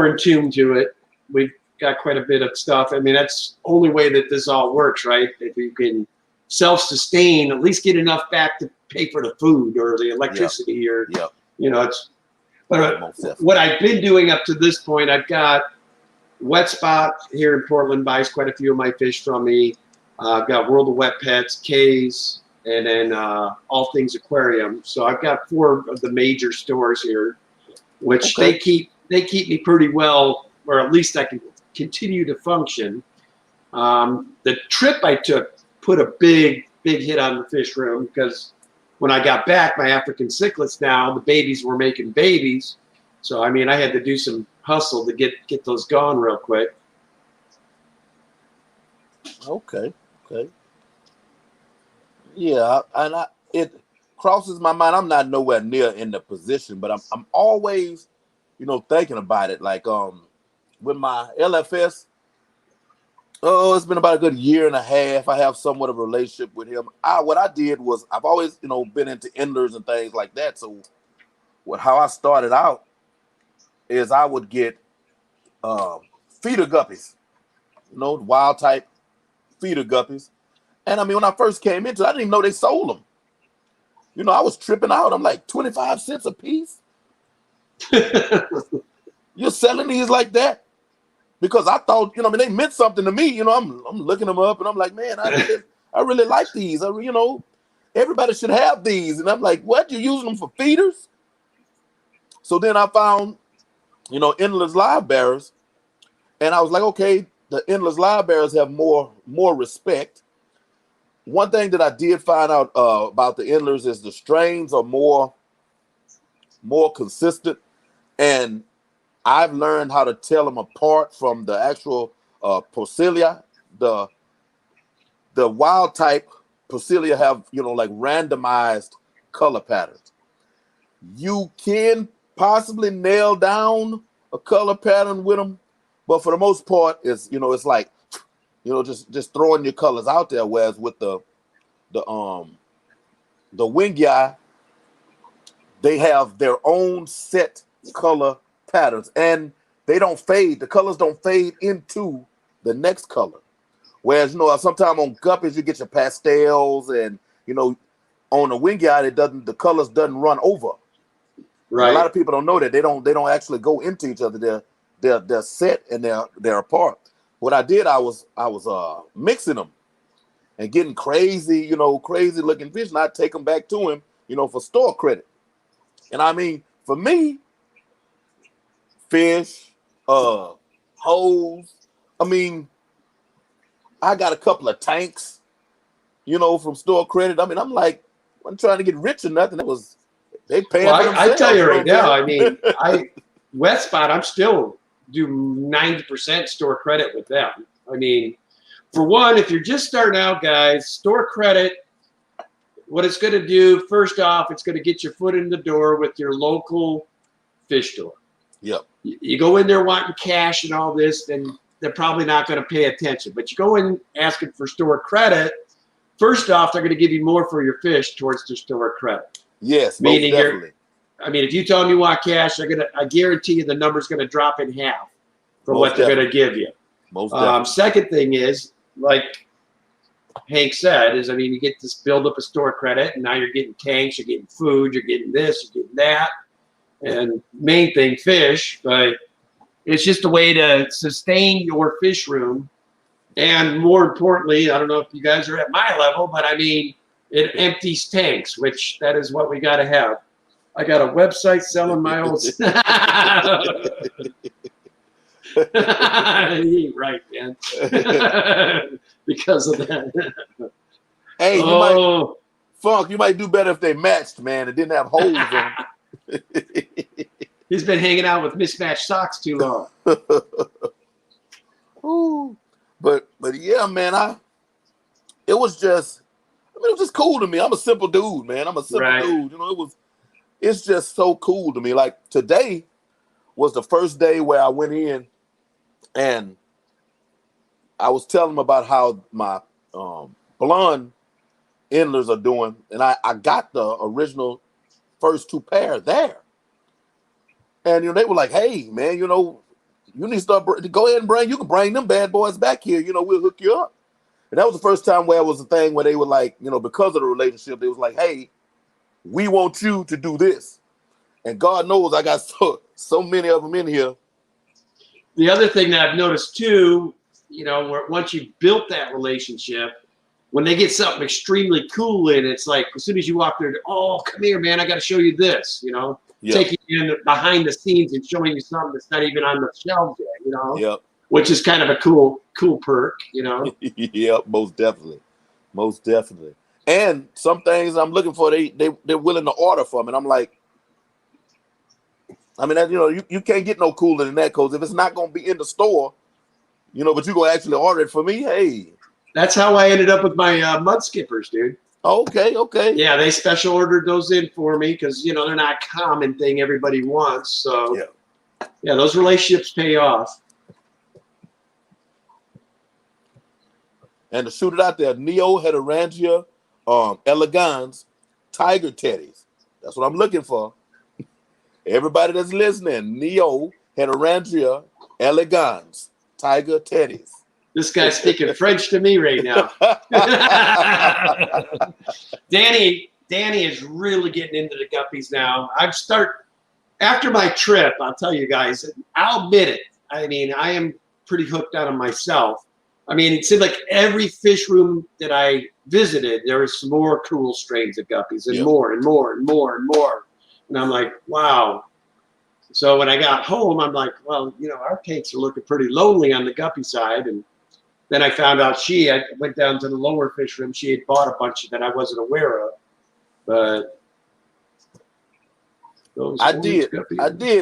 in tune to it. We've got quite a bit of stuff. That's the only way that this all works, right? If you can self-sustain, at least get enough back to pay for the food or the electricity, or it's. But what I've been doing up to this point, I've got Wet Spot here in Portland buys quite a few of my fish from me. I've got World of Wet Pets, K's, and then All Things Aquarium. So I've got 4 of the major stores here, which they keep me pretty well, or at least I can continue to function. The trip I took put a big hit on the fish room, because when I got back, my African cichlids now, the babies were making babies. So, I had to do some hustle to get those gone real quick. Okay. Yeah, and it crosses my mind. I'm not nowhere near in the position, but I'm always, thinking about it. Like with my LFS, it's been about a good year and a half. I have somewhat of a relationship with him. What I did was, I've always, been into endlers and things like that. So how I started out is I would get feeder guppies, wild type feeder guppies. And I mean, when I first came into it, I didn't even know they sold them. You know, I was tripping out. I'm like, 25 cents a piece? You're selling these like that? Because I thought, you know, I mean, they meant something to me. You know, I'm looking them up and I'm like, man, I really like these. You know, everybody should have these. And I'm like, what? You're using them for feeders? So then I found, you know, endless live bearers. And I was like, okay, the endless live bearers have more respect. One thing that I did find out about the endless is the strains are more consistent. And I've learned how to tell them apart from the actual Porcelia. The wild type Porcelia have, you know, like randomized color patterns. You can possibly nail down a color pattern with them, but for the most part, it's, you know, it's like, you know, just throwing your colors out there. Whereas with the Wingi, they have their own set color patterns, and they don't fade. The colors don't fade into the next color. Whereas, you know, sometimes on guppies you get your pastels, and you know, on the Wingi, the colors doesn't run over. Right. A lot of people don't know that they don't actually go into each other. They're set and they're apart. What I did, I was mixing them and getting crazy looking fish, and I'd take them back to him, you know, for store credit. And I mean, for me, fish, hoes. I mean, I got a couple of tanks, you know, from store credit. I mean, I'm like, I'm trying to get rich or nothing. They paying for themselves. I tell you right now, I mean, Wet Spot, I'm still do 90% store credit with them. I mean, for one, if you're just starting out, guys, store credit, what it's going to do, first off, it's going to get your foot in the door with your local fish store. Yep. You go in there wanting cash and all this, then they're probably not going to pay attention. But you go in asking for store credit, first off, they're going to give you more for your fish towards their store credit. Yes, meaning most definitely. I mean, if you tell them you want cash, I guarantee you the number's going to drop in half for what they're going to give you. Most definitely. Second thing is, like Hank said, is, I mean, you get this build up of store credit, and now you're getting tanks, you're getting food, you're getting this, you're getting that. And main thing, fish, but it's just a way to sustain your fish room. And more importantly, I don't know if you guys are at my level, but I mean, it empties tanks, which that is what we got to have. I got a website selling my old stuff. He ain't right, man. Because of that. Hey, you might do better if they matched, man. It didn't have holes in them. He's been hanging out with mismatched socks too long. Ooh. But yeah, man, it was just cool to me. I'm a simple dude, man. I'm a simple dude. You know, it's just so cool to me. Like today was the first day where I went in and I was telling them about how my blonde endlers are doing, and I got the original first two pair there. And you know, they were like, "Hey, man, you know, you need to start go ahead and you can bring them bad boys back here. You know, we'll hook you up." And that was the first time where it was a thing where they were like, you know, because of the relationship, they was like, "Hey, we want you to do this." And God knows I got so many of them in here. The other thing that I've noticed too, you know, once you've built that relationship, when they get something extremely cool in, it's like as soon as you walk there, "Oh, come here, man, I got to show you this," you know. Yep. Taking you in behind the scenes and showing you something that's not even on the shelves yet, you know. Yep. Which is kind of a cool perk, you know. Yep, most definitely. And some things I'm looking for, they're willing to order for me. And I'm like, I mean, you know, you can't get no cooler than that, because if it's not going to be in the store, you know, but you're going to actually order it for me, hey. That's how I ended up with my mud skippers, dude. Okay. Yeah, they special ordered those in for me because, you know, they're not a common thing everybody wants. So, yeah, those relationships pay off. And to shoot it out there, Neo Heterangia elegans tiger teddies. That's what I'm looking for. Everybody that's listening, Neo Heterangia elegans tiger teddies. This guy's speaking French to me right now. Danny is really getting into the guppies now. After my trip, I'll tell you guys, I'll admit it. I mean, I am pretty hooked on them myself. I mean, it seemed like every fish room that I visited, there was some more cool strains of guppies and more and more and more and more. And I'm like, wow. So when I got home, I'm like, well, you know, our tanks are looking pretty lonely on the guppy side. And then I found out I went down to the lower fish room. She had bought a bunch that I wasn't aware of. But I did,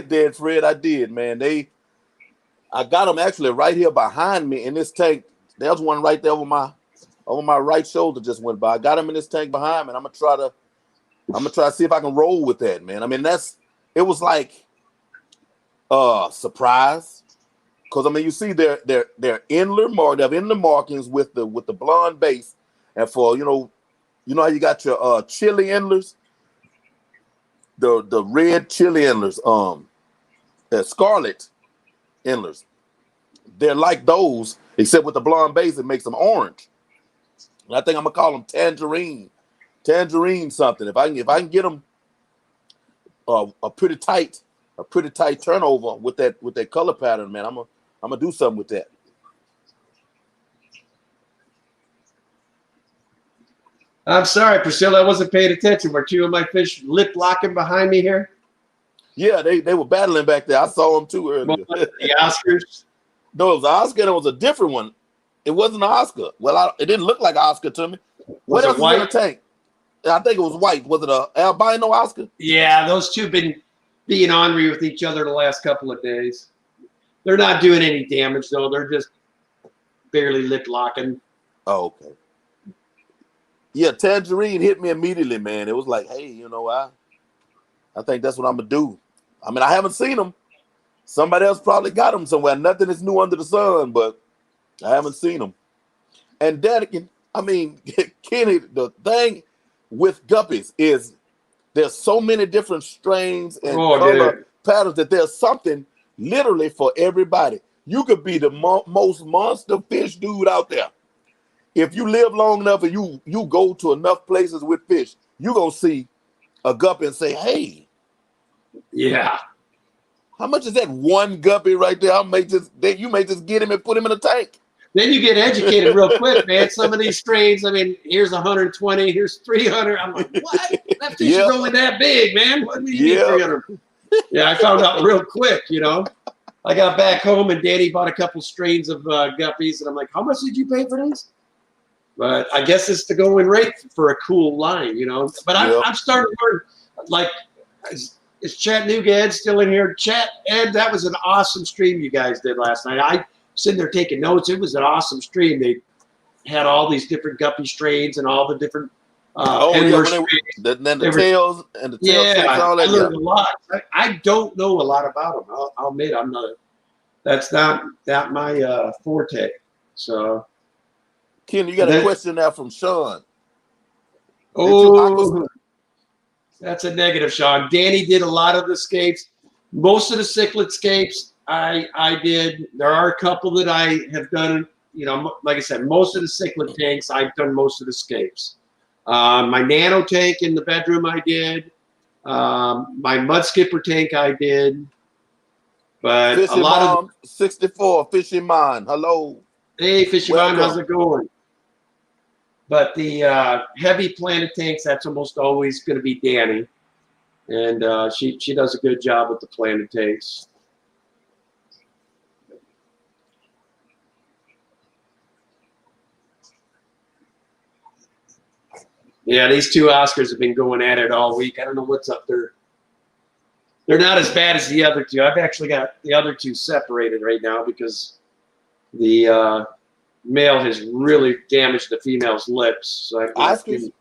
Dead Fred. I did, man. I got them actually right here behind me in this tank. There's one right there over my right shoulder just went by. I got them in this tank behind me. And I'm gonna try to see if I can roll with that, man. I mean, it was like surprise. Because I mean, you see they're inler markings with the blonde base. And for you know how you got your chili endlers, the red chili endlers, scarlet endlers. They're like those, except with the blonde base, it makes them orange. And I think I'm gonna call them tangerine something. If I can get them a pretty tight turnover with that color pattern, man, I'm gonna do something with that. I'm sorry, Priscilla, I wasn't paying attention. Were two of my fish lip locking behind me here? Yeah, they were battling back there. I saw them too earlier. The Oscars? No, it was an Oscar and it was a different one. It wasn't an Oscar. Well, it didn't look like an Oscar to me. What else was in the tank? I think it was white. Was it a albino Oscar? Yeah, those two have been being ornery with each other the last couple of days. They're not doing any damage, though. They're just barely lip locking. Oh, okay. Yeah, tangerine hit me immediately, man. It was like, hey, you know, I think that's what I'm going to do. I mean, I haven't seen them. Somebody else probably got them somewhere. Nothing is new under the sun, but I haven't seen them. And DaniKen, I mean, Kenny, the thing with guppies is there's so many different strains and color patterns that there's something literally for everybody. You could be the most monster fish dude out there. If you live long enough and you go to enough places with fish, you're going to see a guppy and say, hey. Yeah. How much is that one guppy right there? You may just get him and put him in a tank. Then you get educated real quick, man. Some of these strains, I mean, here's 120, here's 300. I'm like, what? That fish is only that big, man. What do you need 300? Yeah, I found out real quick, you know. I got back home and Danny bought a couple strains of guppies, and I'm like, how much did you pay for these? But I guess it's the going rate for a cool line, you know. But I'm starting to learn, like, is Chattanooga Ed still in here? Ed, that was an awesome stream you guys did last night. I sitting there taking notes. It was an awesome stream. They had all these different guppy strains and all the different then the tails and the tails. Yeah, I learned a lot. I don't know a lot about them. I'll admit I'm not. That's not my forte. So, Ken, you got a question now from Sean. Oh, that's a negative, Sean. Danny did a lot of the scapes. Most of the cichlid scapes I did. There are a couple that I have done. You know, like I said, most of the cichlid tanks, I've done most of the scapes. My nano tank in the bedroom I did. My mud skipper tank I did. But Fishing a lot Mom, 64, Fishing Mom. Hello. Hey, Fishing Mom, how's it going? But the heavy planet tanks, that's almost always going to be Danny. And she does a good job with the planet tanks. Yeah, these two Oscars have been going at it all week. I don't know what's up there. They're not as bad as the other two. I've actually got the other two separated right now because the male has really damaged the female's lips. So Oscars?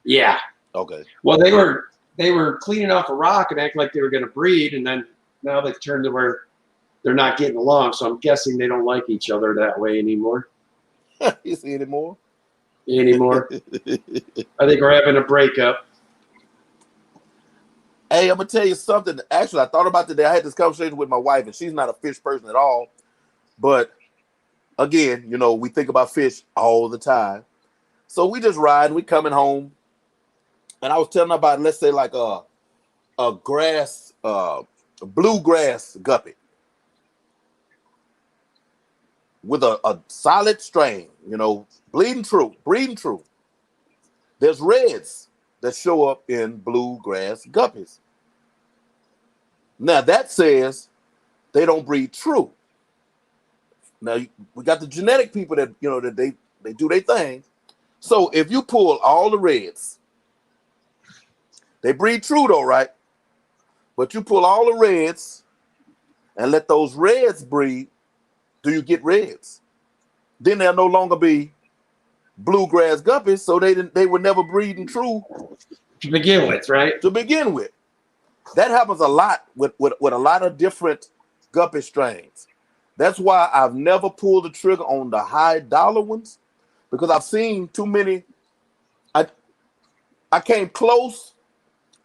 Yeah. Okay. Well, they were cleaning off a rock and acting like they were going to breed, and then now they've turned to where they're not getting along. So I'm guessing they don't like each other that way anymore. You see anymore? I think we're having a breakup. Hey, I'm gonna tell you something. Actually, I thought about today. I had this conversation with my wife, and she's not a fish person at all. But again, you know, we think about fish all the time. So we just ride, we coming home. And I was telling her about, let's say, like a grass, bluegrass guppy with a solid strain, you know, breeding true. There's reds that show up in bluegrass guppies. Now that says they don't breed true. Now we got the genetic people that, you know, that they do their thing. So if you pull all the reds, they breed true though, right? But you pull all the reds and let those reds breed, do you get reds? Then they'll no longer be bluegrass guppies, so they were never breeding true to begin with, right? To begin with. That happens a lot with a lot of different guppy strains. That's why I've never pulled the trigger on the high dollar ones, because I've seen too many. I came close.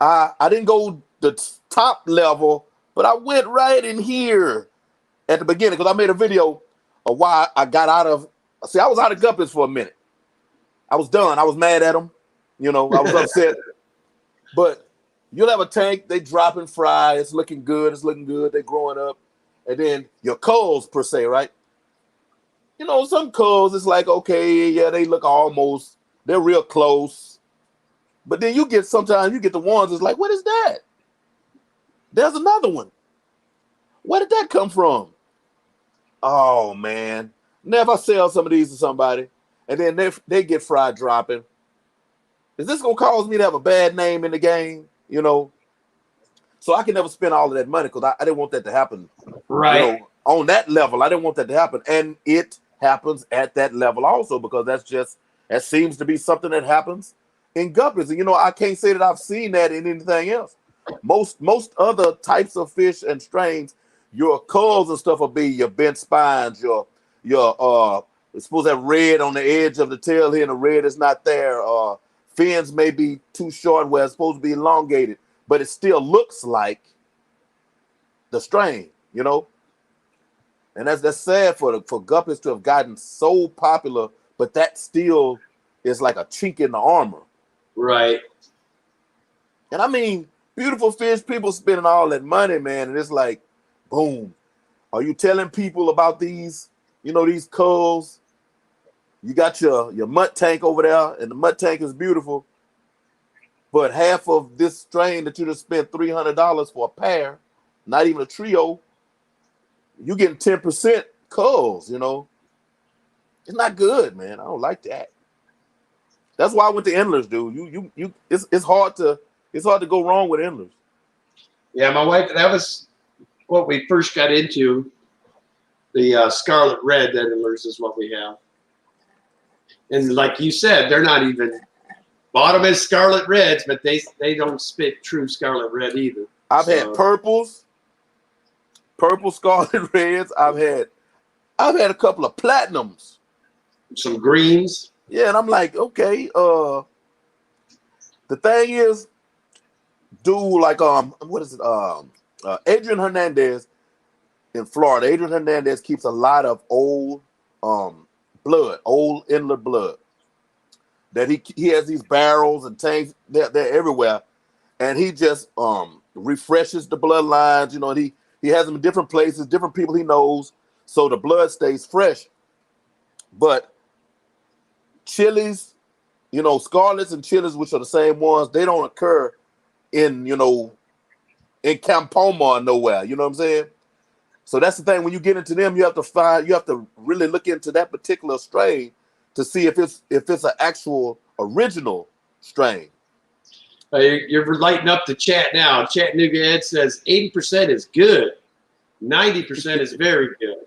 I didn't go the top level, but I went right in here at the beginning because I made a video of why I got out of. See, I was out of guppies for a minute. I was done. I was mad at them. You know, I was upset. But you'll have a tank, they drop and fry. It's looking good. They're growing up. And then your culls, per se, right? You know, some culls, it's like, okay, yeah, they look almost, they're real close. But then sometimes you get the ones that's like, what is that? There's another one. Where did that come from? Oh, man. Never sell some of these to somebody, and then they get fried dropping. Is this going to cause me to have a bad name in the game? You know? So I can never spend all of that money because I didn't want that to happen. Right. You know, on that level, I didn't want that to happen. And it happens at that level also because that seems to be something that happens in guppies. And, you know, I can't say that I've seen that in anything else. Most other types of fish and strains, your culls and stuff will be your bent spines, your it's supposed to have red on the edge of the tail here, and the red is not there. Fins may be too short where it's supposed to be elongated, but it still looks like the strain, you know. And that's sad for guppies to have gotten so popular, but that still is like a chink in the armor. Right. And I mean, beautiful fish, people spending all that money, man, and it's like, boom. Are you telling people about these, you know, these culls? You got your mutt tank over there, and the mutt tank is beautiful, but half of this strain that you just spent $300 for a pair, not even a trio, you getting 10% culls, you know. It's not good, man. I don't like that. That's why I went to endless, dude. It's hard to go wrong with endless. Yeah, my wife, that was what we first got into. The scarlet red endlers is what we have. And like you said, they're not even bottom is scarlet reds, but they don't spit true scarlet red either. I've had purple scarlet reds. I've had a couple of platinums, some greens. Yeah, and I'm like, okay. The thing is, dude, like what is it? Adrian Hernandez in Florida. Adrian Hernandez keeps a lot of old blood, old inlet blood. That he has these barrels and tanks, they're everywhere, and he just refreshes the bloodlines. You know, and he has them in different places, different people he knows, so the blood stays fresh. But chilies, you know, scarlets and chilies, which are the same ones, they don't occur in, you know, in Campoma or nowhere. You know what I'm saying? So that's the thing. When you get into them, you have to really look into that particular strain to see if it's an actual original strain. You're lighting up the chat now. Chattanooga Ed says 80% is good, 90% is very good.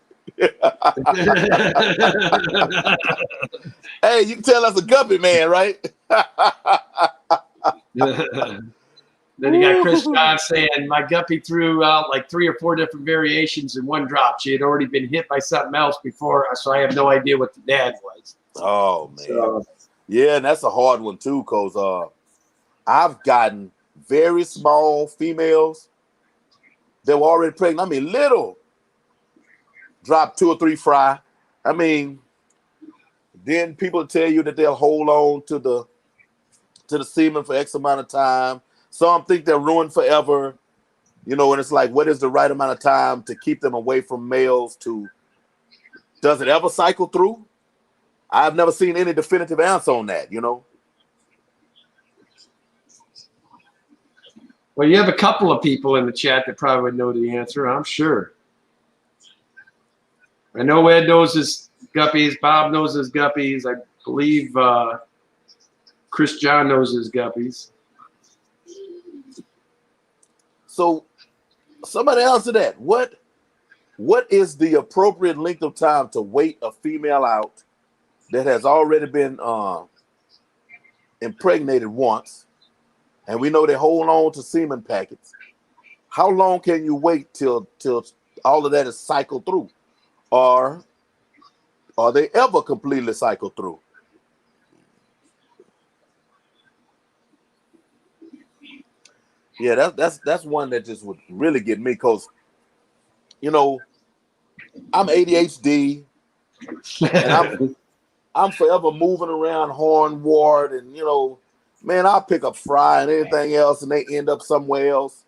Hey, you can tell that's a guppy man, right? Then you got Chris John saying, my guppy threw out like 3 or 4 different variations in one drop. She had already been hit by something else before, so I have no idea what the dad was. Oh, man. Yeah, and that's a hard one, too, because I've gotten very small females that were already pregnant. I mean, little. Drop 2 or 3 fry. I mean, then people tell you that they'll hold on to the semen for X amount of time. Some think they're ruined forever. You know, and it's like, what is the right amount of time to keep them away from males? Does it ever cycle through? I've never seen any definitive answer on that, you know. Well, you have a couple of people in the chat that probably would know the answer, I'm sure. I know Ed knows his guppies. Bob knows his guppies. I believe Chris John knows his guppies. So somebody answer that. What is the appropriate length of time to wait a female out that has already been impregnated once, and we know they hold on to semen packets? How long can you wait till all of that is cycled through? Or are they ever completely cycled through? Yeah, that's one that just would really get me, because, you know, I'm ADHD and I'm forever moving around Horn Ward, and, you know, man, I'll pick up fry and anything else, and they end up somewhere else.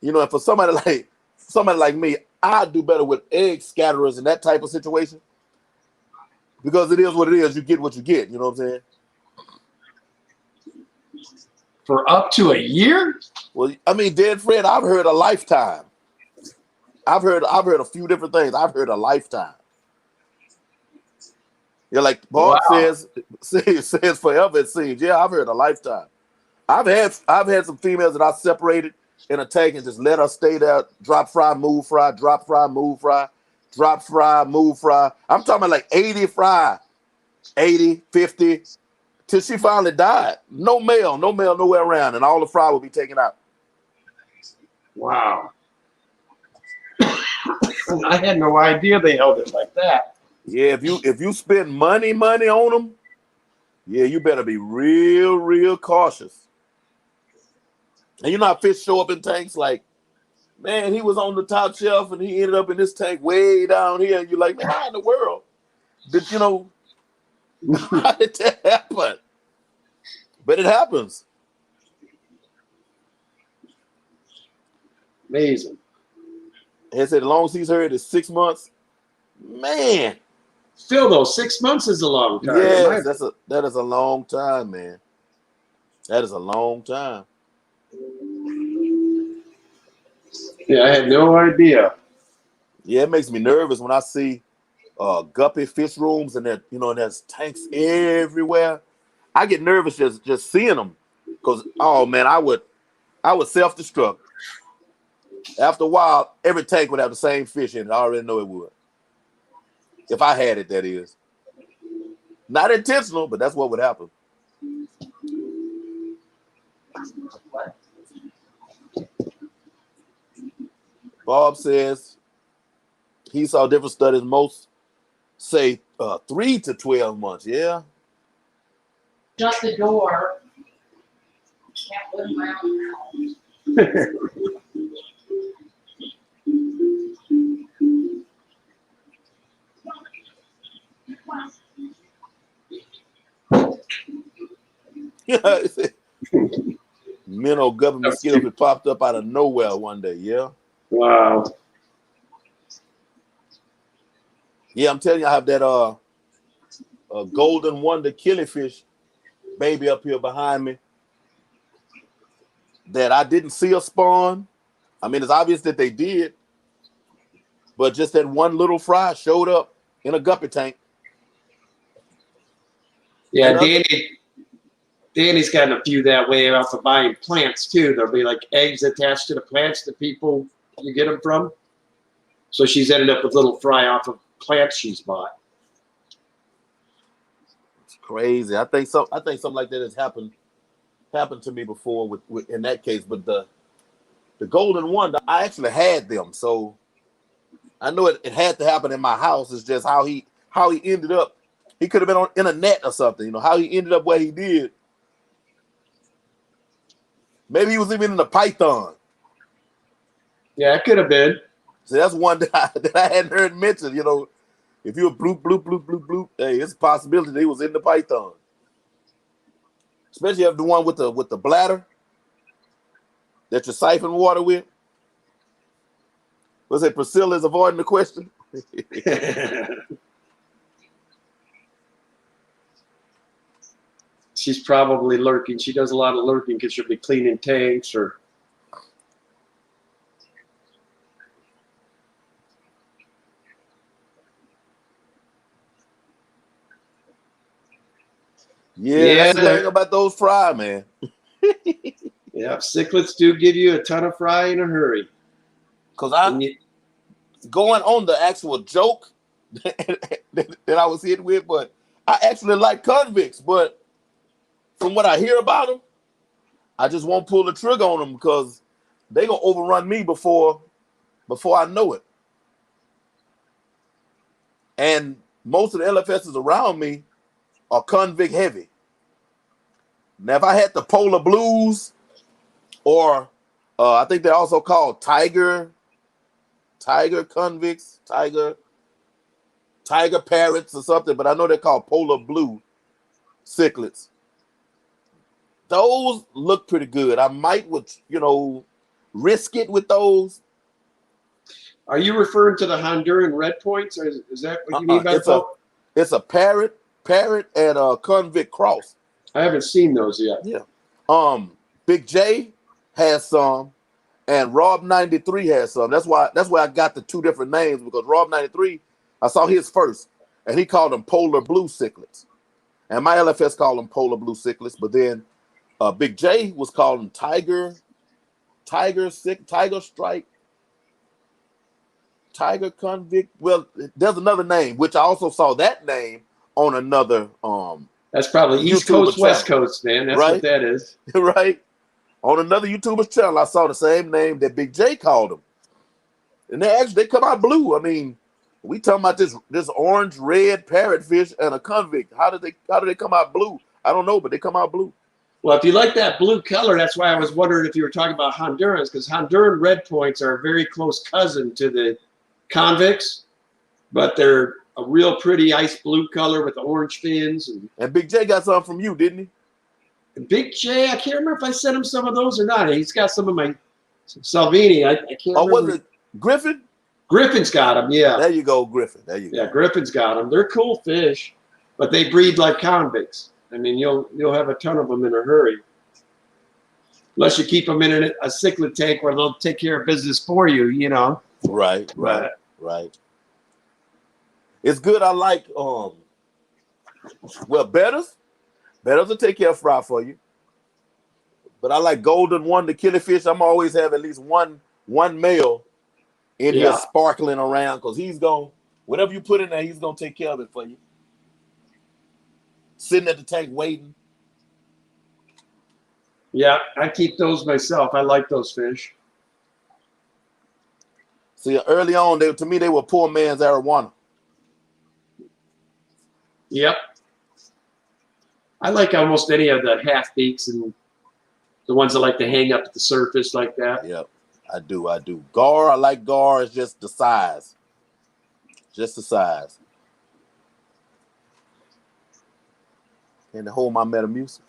You know, and for somebody like me, I do better with egg scatterers in that type of situation, because it is what it is. You get what you get. You know what I'm saying? For up to a year? Well, I mean, Dead Fred, I've heard a lifetime. I've heard a few different things. I've heard a lifetime. Yeah, like Bob says forever, it seems. Yeah, I've heard a lifetime. I've had some females that I separated in a tank and just let her stay there, drop fry, move fry, drop fry, move fry, drop fry, move fry. I'm talking about like 80 fry, 80, 50, till she finally died. No male nowhere around, and all the fry will be taken out. Wow. I had no idea they held it like that. Yeah, if you spend money on them, yeah, you better be real cautious. And you know how fish show up in tanks like, man, he was on the top shelf and he ended up in this tank way down here, and you're like, man, how in the world did you know? How did that happen? But it happens. Amazing. And said, as long as he's heard it's 6 months, man. Still though, 6 months is a long time. Yes, that is a long time, man. That is a long time. Yeah, I had no idea. Yeah, it makes me nervous when I see guppy fish rooms and that, you know, and there's tanks everywhere. I get nervous just seeing them, because oh man, I would self-destruct. After a while, every tank would have the same fish in it. I already know it would. If I had it, that is. Not intentional, but that's what would happen. Bob says he saw different studies. Most say 3 to 12 months. Yeah. Shut the door. Can't live my own house. Yeah. Minnow guppy mosquitoes that popped up out of nowhere one day. Yeah. Wow. Yeah, I'm telling you, I have that golden wonder killifish baby up here behind me that I didn't see a spawn. I mean, it's obvious that they did, but just that one little fry showed up in a guppy tank. Yeah, Danny's gotten a few that way off of buying plants too. There'll be like eggs attached to the plants that people you get them from. So she's ended up with little fry off of plants she's bought. It's crazy. I think something like that has happened to me before with in that case. But the golden wonder, I actually had them, so I know it had to happen in my house. It's just how he ended up. He could have been in a net or something. You know how he ended up where he did. Maybe he was even in a python. Yeah, it could have been. So that's one that I hadn't heard mentioned. You know, If you were bloop, bloop, bloop, bloop, bloop, hey, it's a possibility they was in the python. Especially if the one with the bladder that you siphon water with. Was it Priscilla's avoiding the question? She's probably lurking. She does a lot of lurking because she'll be cleaning tanks or. Yeah, that's the thing about those fry, man. Yeah, cichlids do give you a ton of fry in a hurry. Because going on the actual joke that I was hit with, but I actually like convicts, but from what I hear about them, I just won't pull the trigger on them because they gonna overrun me before I know it. And most of the LFSs around me are convict heavy. Now, if I had the polar blues, or I think they're also called tiger convicts, tiger parrots or something, but I know they're called polar blue cichlids. Those look pretty good. I might risk it with those. Are you referring to the Honduran red points, or is that what you mean by it's a parrot and a convict cross. I haven't seen those yet. Yeah. Big J has some, and Rob 93 has some. That's why I got the two different names, because Rob 93, I saw his first, and he called them polar blue cichlids, and my LFS called them polar blue cichlids. But then Big J was calling tiger stripe, tiger convict. Well, there's another name which I also saw that name on another. That's probably East YouTuber Coast, West channel. Coast, man. That's right? What that is. Right. On another YouTuber's channel, I saw the same name that Big J called them. And they come out blue. I mean, we talking about this orange, red parrotfish and a convict. How do they come out blue? I don't know, but they come out blue. Well, if you like that blue color, that's why I was wondering if you were talking about Hondurans, because Honduran red points are a very close cousin to the convicts, but they're a real pretty ice blue color with the orange fins. And Big J got something from you, didn't he? Big J, I can't remember if I sent him some of those or not. He's got some of my Salvini. I can't remember. Oh, was it Griffin? Griffin's got them, yeah. There you go, Griffin. There you go. Yeah, Griffin's got them. They're cool fish, but they breed like convicts. I mean, you'll have a ton of them in a hurry. Unless you keep them in a cichlid tank where they'll take care of business for you, you know. Right. It's good. I like betters will take care of fry for you. But I like golden one, the killifish. I'm always have at least one male in here sparkling around, because he's going, whatever you put in there, he's gonna take care of it for you. Sitting at the tank waiting. Yeah, I keep those myself. I like those fish. See, early on, to me, they were poor man's arowana. Yep. I like almost any of the half beaks and the ones that like to hang up at the surface like that. Yep, I do. Gar, I like gar. It's just the size. Just the size. And to hold my Metamucil.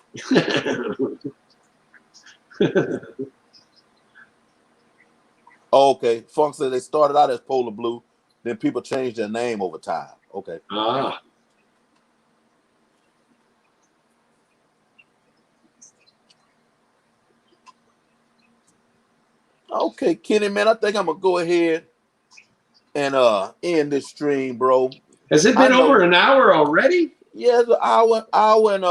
Okay, Funk said they started out as polar blue, then people changed their name over time. Okay. Ah. Okay, Kenny, man, I think I'm gonna go ahead and end this stream, bro. Has it been over an hour already? Yeah, it's an hour and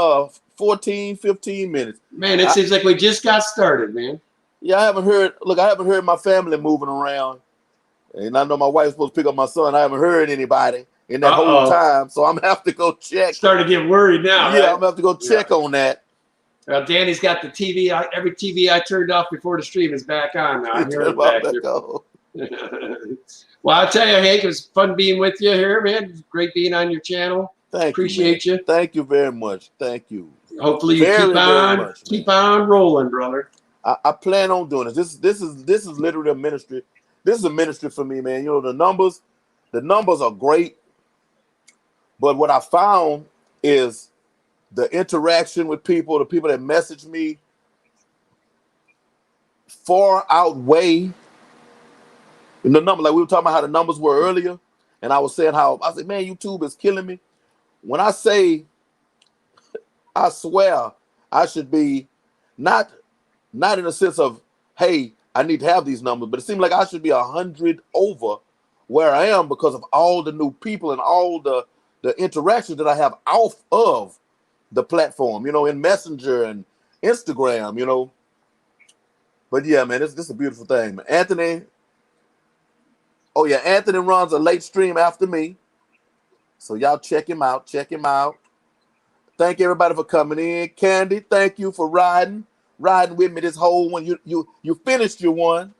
14, 15 minutes. Man, it seems like we just got started, man. Yeah, I haven't heard my family moving around. And I know my wife's supposed to pick up my son. I haven't heard anybody in that whole time. So I'm gonna have to go check. Starting to get worried now. Yeah, right? I'm gonna have to go check on that. Danny's got the TV. Every TV I turned off before the stream is back on now. I'm hearing back here. Well, I'll tell you, Hank, it was fun being with you here, man. Great being on your channel. Appreciate you. Thank you very much. Thank you. Hopefully you keep on rolling, brother. I plan on doing it. This is literally a ministry. This is a ministry for me, man. You know, the numbers are great. But what I found is the interaction with people, the people that message me, far outweigh the number. Like we were talking about how the numbers were earlier, and I was saying how I said, man, YouTube is killing me. When I say, I swear, I should be not in a sense of, hey, I need to have these numbers, but it seems like I should be 100 over where I am because of all the new people and all the interactions that I have off of the platform, you know, in Messenger and Instagram, you know. But yeah, man, this is a beautiful thing, man. Anthony, oh yeah, Anthony runs a late stream after me, so y'all check him out. Check him out. Thank everybody for coming in. Candy, thank you for riding with me this whole one. You finished your one.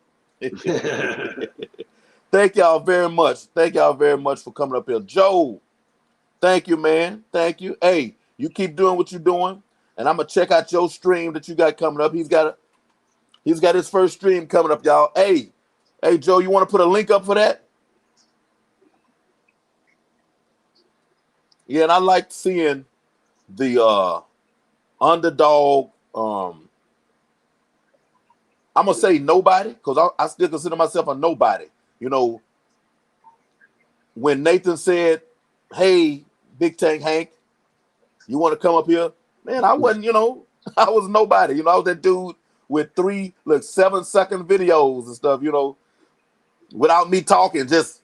Thank y'all very much. Thank y'all very much for coming up here. Joe, thank you, man. Thank you. Hey, you keep doing what you're doing, and I'm gonna check out your stream that you got coming up. He's got his first stream coming up, y'all. Hey, Joe, you want to put a link up for that? Yeah, and I like seeing the underdog. I'm gonna say nobody because I still consider myself a nobody. You know, when Nathan said, "Hey, Big Tank Hank, you want to come up here?" Man, I wasn't. You know, I was nobody. You know, I was that dude with 7-second videos and stuff. You know, without me talking, just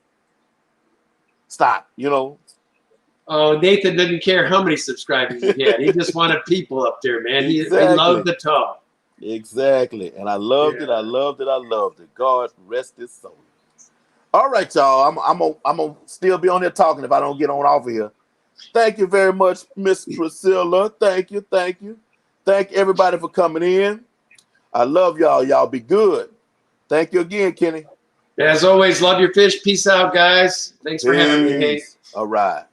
stop. You know. Oh, Nathan didn't care how many subscribers he had. He just wanted people up there, man. Exactly. He loved the talk. Exactly. And I loved it. I loved it. I loved it. God rest his soul. All right, y'all. I'm gonna still be on here talking if I don't get on off of here. Thank you very much, Miss Priscilla. Thank you. Thank you. Thank everybody for coming in. I love y'all. Y'all be good. Thank you again, Kenny. As always, love your fish. Peace out, guys. Thanks for having me, Hank. All right.